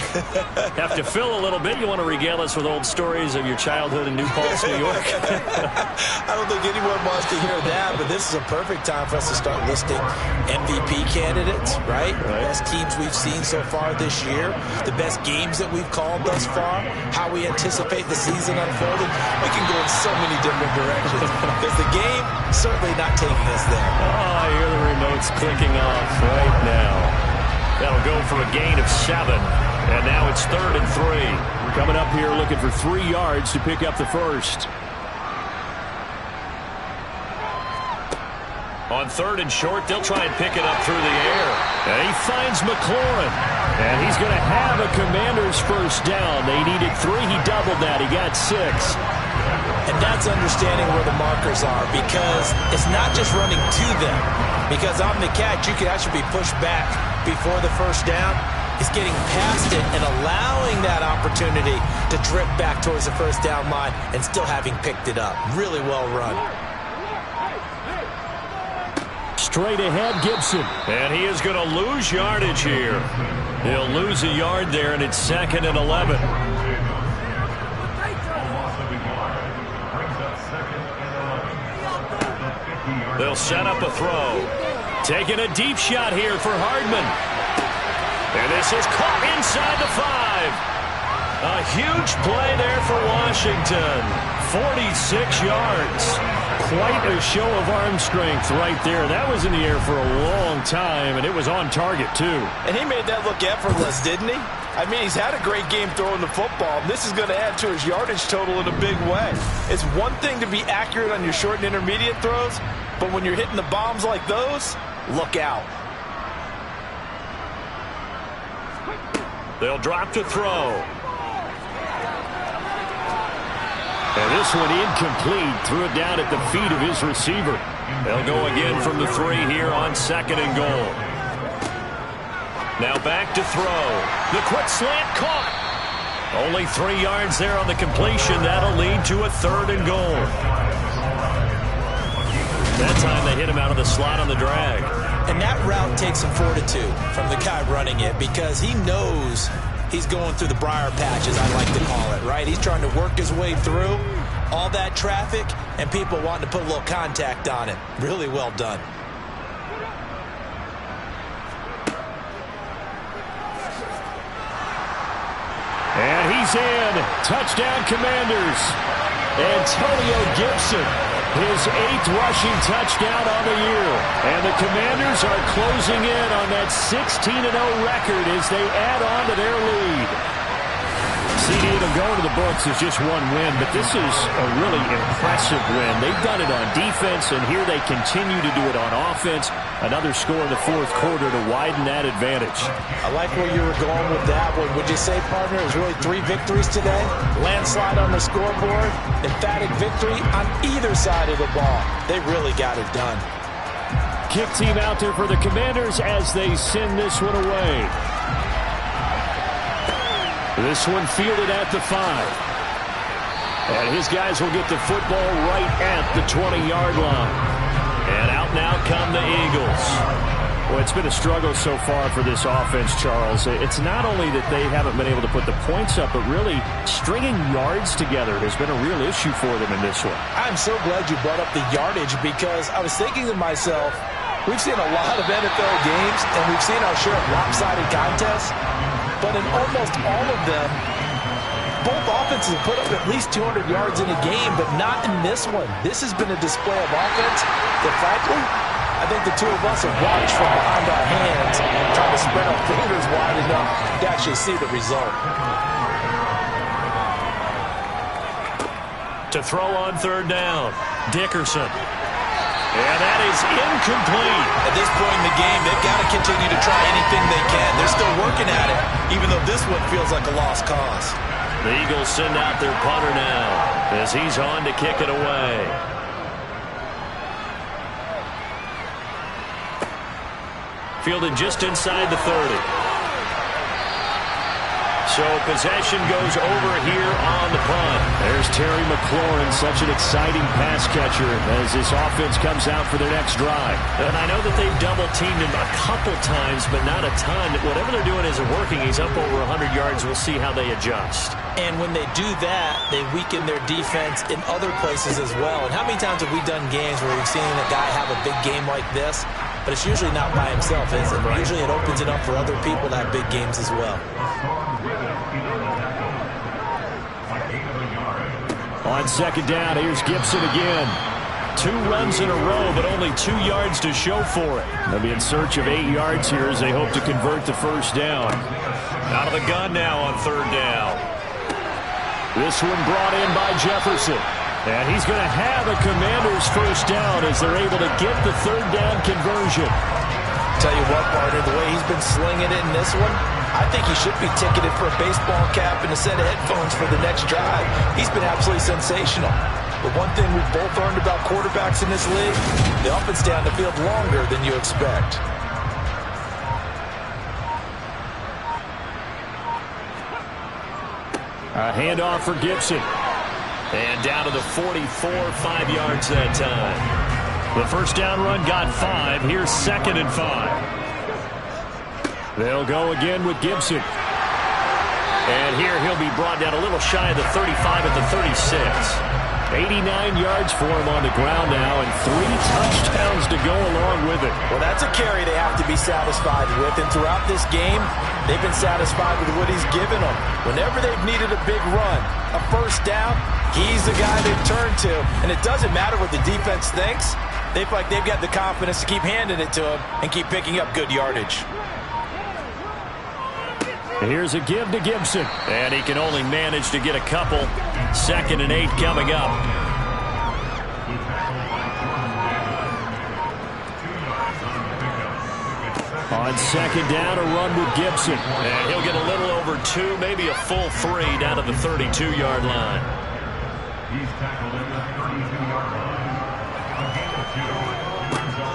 have to fill a little bit. You want to regale us with old stories of your childhood in New Paltz, New York? I don't think anyone wants to hear that, but this is a perfect time for us to start listing MVP candidates, right? The best teams we've seen so far this year, the best games that we've called thus far, how we anticipate the season unfolding. We can go in so many different directions because the game certainly not taking us there. Oh, I hear the remote's clicking off right now. That'll go for a gain of 7. And now it's 3rd and 3. Coming up here looking for 3 yards to pick up the first. On 3rd and short, they'll try and pick it up through the air. And he finds McLaurin. And he's going to have a Commanders first down. They needed 3. He doubled that. He got 6. And that's understanding where the markers are, because it's not just running to them. Because on the catch, you could actually be pushed back before the first down. It's getting past it and allowing that opportunity to drift back towards the first down line and still having picked it up. Really well run. Straight ahead, Gibson. And he is going to lose yardage here. He'll lose a yard there, and it's 2nd and 11. They'll set up a throw. Taking a deep shot here for Hardman. And this is caught inside the 5. A huge play there for Washington. 46 yards. Quite a show of arm strength right there. That was in the air for a long time, and it was on target, too. And he made that look effortless, didn't he? I mean, he's had a great game throwing the football. This is going to add to his yardage total in a big way. It's one thing to be accurate on your short and intermediate throws, but when you're hitting the bombs like those, look out. They'll drop to throw. And this one incomplete. Threw it down at the feet of his receiver. They'll go again from the 3 here on 2nd and goal. Now back to throw. The quick slant caught. Only 3 yards there on the completion. That'll lead to a 3rd and goal. That time they hit him out of the slot on the drag. And that route takes some fortitude from the guy running it, because he knows he's going through the briar patch, as I like to call it, right? He's trying to work his way through all that traffic and people wanting to put a little contact on it. Really well done. And he's in. Touchdown, Commanders. Antonio Gibson, his 8th rushing touchdown on the year. And the Commanders are closing in on that 16-0 record as they add on to their lead. CD, it'll go into the books as just one win, but this is a really impressive win. They've done it on defense, and here they continue to do it on offense. Another score in the 4th quarter to widen that advantage. I like where you were going with that one. Would you say, partner, it was really 3 victories today? Landslide on the scoreboard, emphatic victory on either side of the ball. They really got it done. Kick team out there for the Commanders as they send this one away. This one fielded at the 5. And his guys will get the football right at the 20-yard line. And out now come the Eagles. Well, it's been a struggle so far for this offense, Charles. It's not only that they haven't been able to put the points up, but really stringing yards together has been a real issue for them in this one. I'm so glad you brought up the yardage, because I was thinking to myself, we've seen a lot of NFL games, and we've seen our share of lopsided contests. But in almost all of them, both offenses have put up at least 200 yards in a game, but not in this one. This has been a display of offense that, frankly, I think the two of us have watched from behind our hands and trying to spread our fingers wide enough to actually see the result. To throw on 3rd down, Dickerson. And that is incomplete. At this point in the game, they've got to continue to try anything they can. They're still working at it, even though this one feels like a lost cause. The Eagles send out their punter now as he's on to kick it away. Fielded just inside the 30. So possession goes over here on the punt. There's Terry McLaurin, such an exciting pass catcher as this offense comes out for their next drive. And I know that they've double-teamed him a couple times, but not a ton. Whatever they're doing isn't working. He's up over 100 yards. We'll see how they adjust. And when they do that, they weaken their defense in other places as well. And how many times have we done games where we've seen a guy have a big game like this, but it's usually not by himself, is it? Right. Usually it opens it up for other people to have big games as well. On second down, here's Gibson again. 2 runs in a row, but only 2 yards to show for it. They'll be in search of 8 yards here as they hope to convert the first down. Out of the gun now on third down. This one brought in by Jefferson. And he's going to have a Commander's first down as they're able to get the third down conversion. Tell you what, partner, the way he's been slinging it in this one, I think he should be ticketed for a baseball cap and a set of headphones for the next drive. He's been absolutely sensational. But one thing we've both learned about quarterbacks in this league, they often stay on the field longer than you expect. A handoff for Gibson. And down to the 44, 5 yards that time. The first down run got 5. Here's 2nd and 5. They'll go again with Gibson. And here he'll be brought down a little shy of the 35 at the 36. 89 yards for him on the ground now and 3 touchdowns to go along with it. Well, that's a carry they have to be satisfied with. And throughout this game, they've been satisfied with what he's given them. Whenever they've needed a big run, a first down, he's the guy they've turned to. And it doesn't matter what the defense thinks. They feel like they've got the confidence to keep handing it to him and keep picking up good yardage. Here's a give to Gibson. And he can only manage to get a couple. 2nd and 8 coming up. On second down, a run with Gibson. And he'll get a little over 2, maybe a full 3 down to the 32-yard line.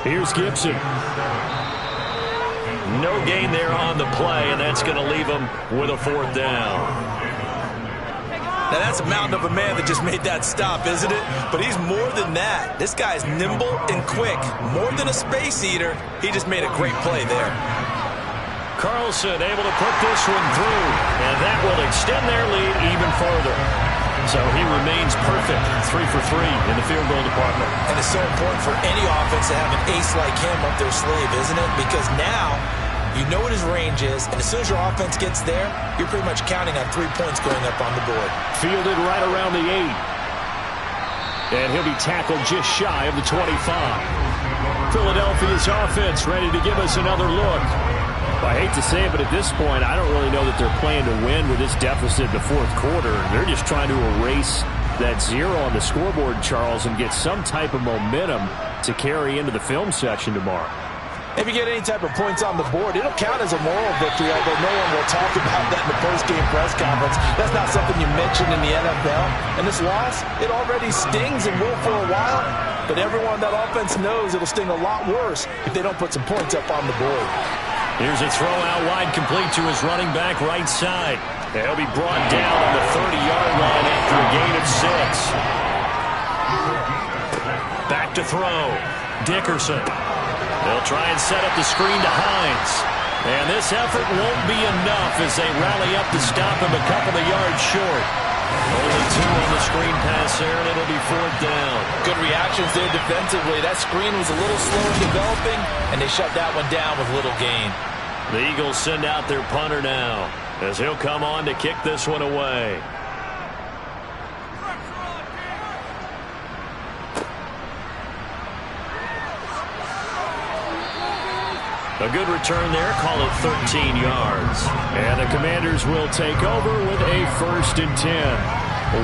Here's Gibson. No gain there on the play, and that's going to leave him with a 4th down. Now that's a mountain of a man that just made that stop, isn't it? But he's more than that. This guy's nimble and quick. More than a space eater, he just made a great play there. Carlson able to put this one through, and that will extend their lead even further. So he remains perfect, 3 for 3 in the field goal department. And it's so important for any offense to have an ace like him up their sleeve, isn't it? Because now you know what his range is, and as soon as your offense gets there, you're pretty much counting on 3 points going up on the board. Fielded right around the 8. And he'll be tackled just shy of the 25. Philadelphia's offense ready to give us another look. Well, I hate to say it, but at this point, I don't really know that they're playing to win with this deficit in the 4th quarter. They're just trying to erase that 0 on the scoreboard, Charles, and get some type of momentum to carry into the film section tomorrow. If you get any type of points on the board, it'll count as a moral victory, although no one will talk about that in the post-game press conference. That's not something you mention in the NFL. And this loss, it already stings and will for a while, but everyone on that offense knows it'll sting a lot worse if they don't put some points up on the board. Here's a throw out wide, complete to his running back right side. He'll be brought down on the 30-yard line after a gain of 6. Back to throw. Dickerson. They'll try and set up the screen to Hines. And this effort won't be enough as they rally up to stop him a couple of yards short. Only 2 on the screen pass there, and it'll be 4th down. Good reactions there defensively. That screen was a little slow in developing, and they shut that one down with little gain. The Eagles send out their punter now as he'll come on to kick this one away. A good return there, call it 13 yards. And the Commanders will take over with a 1st and 10.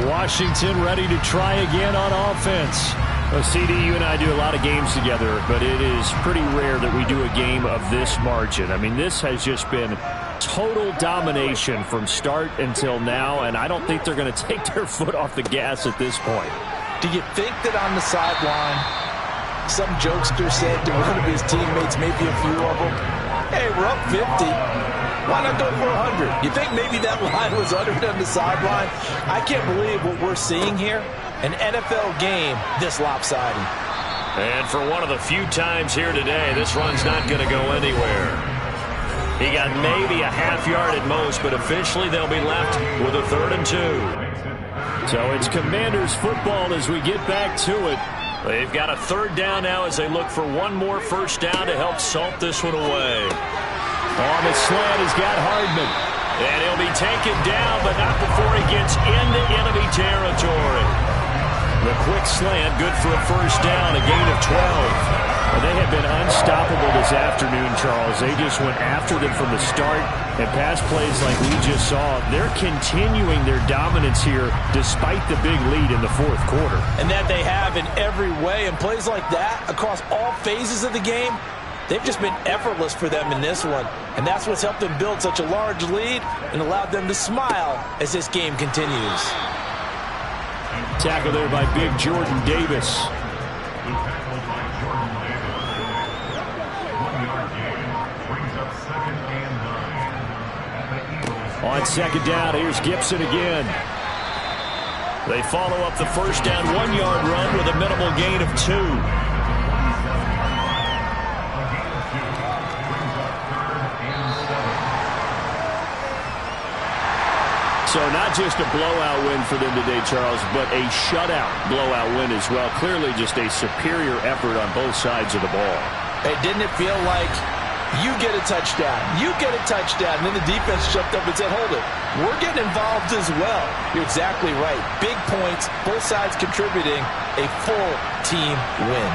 Washington ready to try again on offense. Well, CD, you and I do a lot of games together, but it is pretty rare that we do a game of this margin. I mean, this has just been total domination from start until now, and I don't think they're going to take their foot off the gas at this point. Do you think that on the sideline, some jokester said to one of his teammates, maybe a few of them, hey, we're up 50. Why not go for 100? You think maybe that line was uttered on the sideline? I can't believe what we're seeing here. An NFL game this lopsided. And for one of the few times here today, this run's not going to go anywhere. He got maybe a half yard at most, but officially they'll be left with a 3rd and 2. So it's Commanders football as we get back to it. They've got a 3rd down now as they look for one more first down to help salt this one away. On the slant has got Hardman. And he'll be taken down, but not before he gets into enemy territory. The quick slant, good for a first down, a gain of 12. Well, they have been unstoppable this afternoon, Charles. They just went after them from the start, and pass plays like we just saw. They're continuing their dominance here despite the big lead in the 4th quarter. And that they have in every way. And plays like that across all phases of the game, they've just been effortless for them in this one. And that's what's helped them build such a large lead and allowed them to smile as this game continues. Tackle there by big Jordan Davis. On 2nd down, here's Gibson again. They follow up the first down 1-yard run with a minimal gain of 2. So not just a blowout win for them today, Charles, but a shutout blowout win as well. Clearly just a superior effort on both sides of the ball. Hey, didn't it feel like you get a touchdown, you get a touchdown, and then the defense jumped up and said, hold it, we're getting involved as well. You're exactly right. Big points, both sides contributing, a full team win.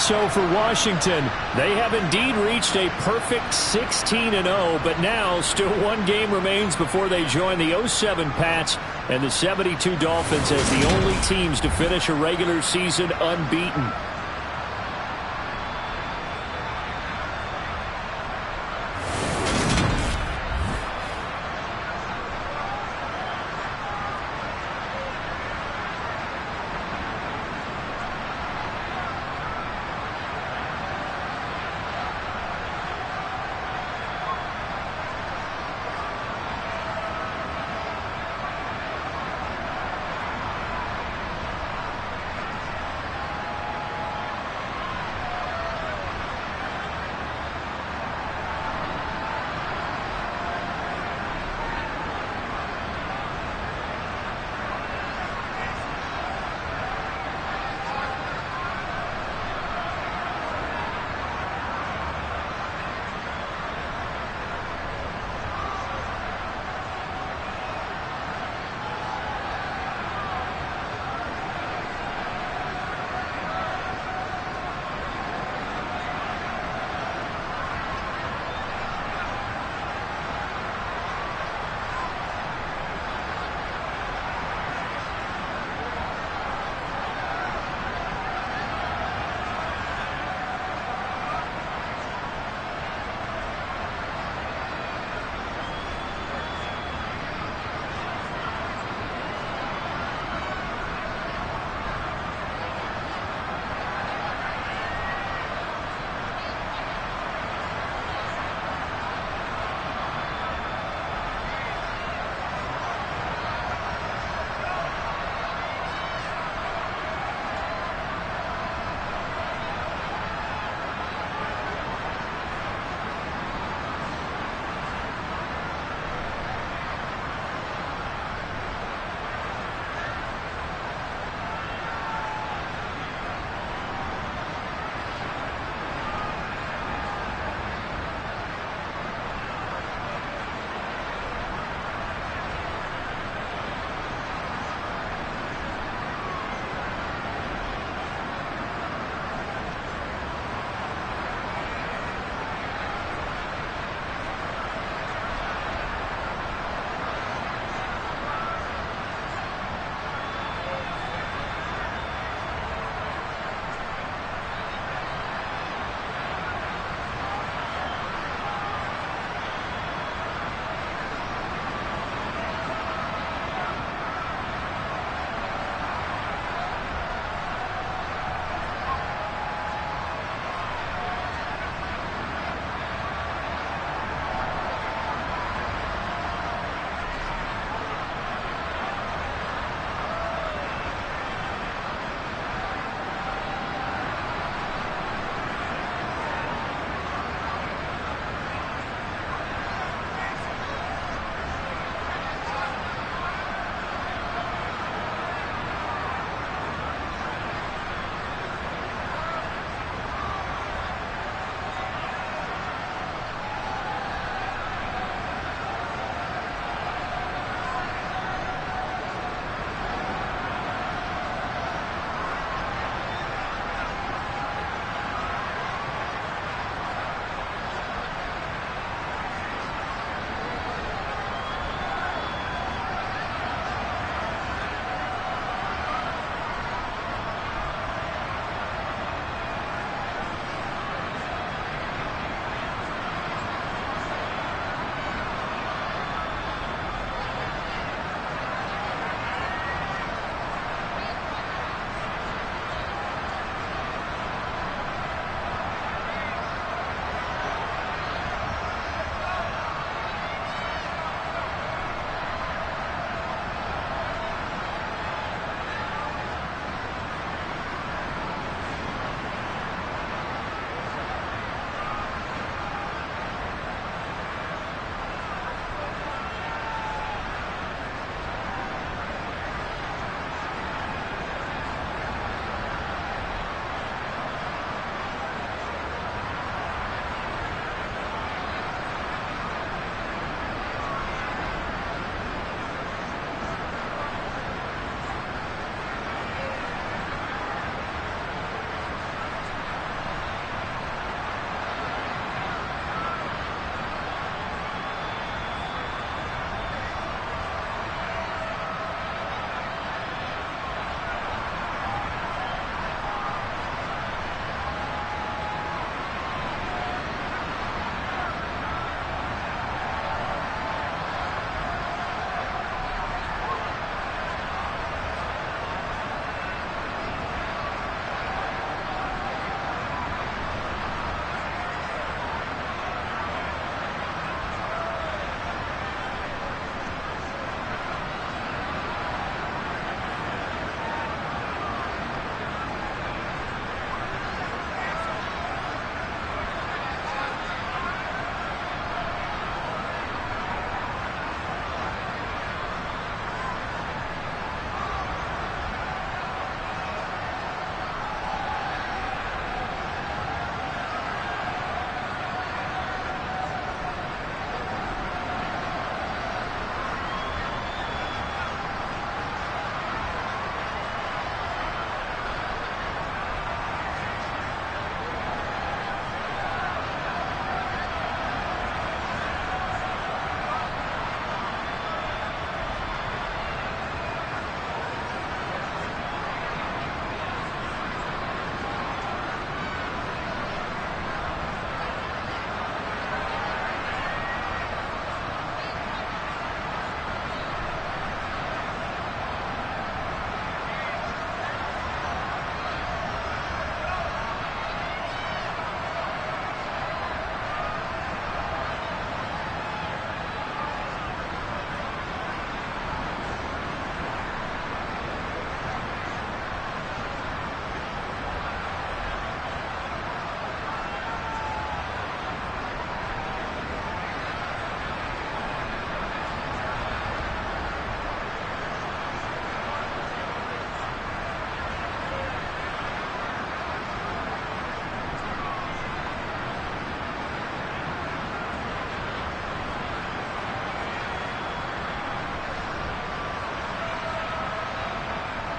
So for Washington, they have indeed reached a perfect 16-0, but now still one game remains before they join the 07 Pats and the 72 Dolphins as the only teams to finish a regular season unbeaten.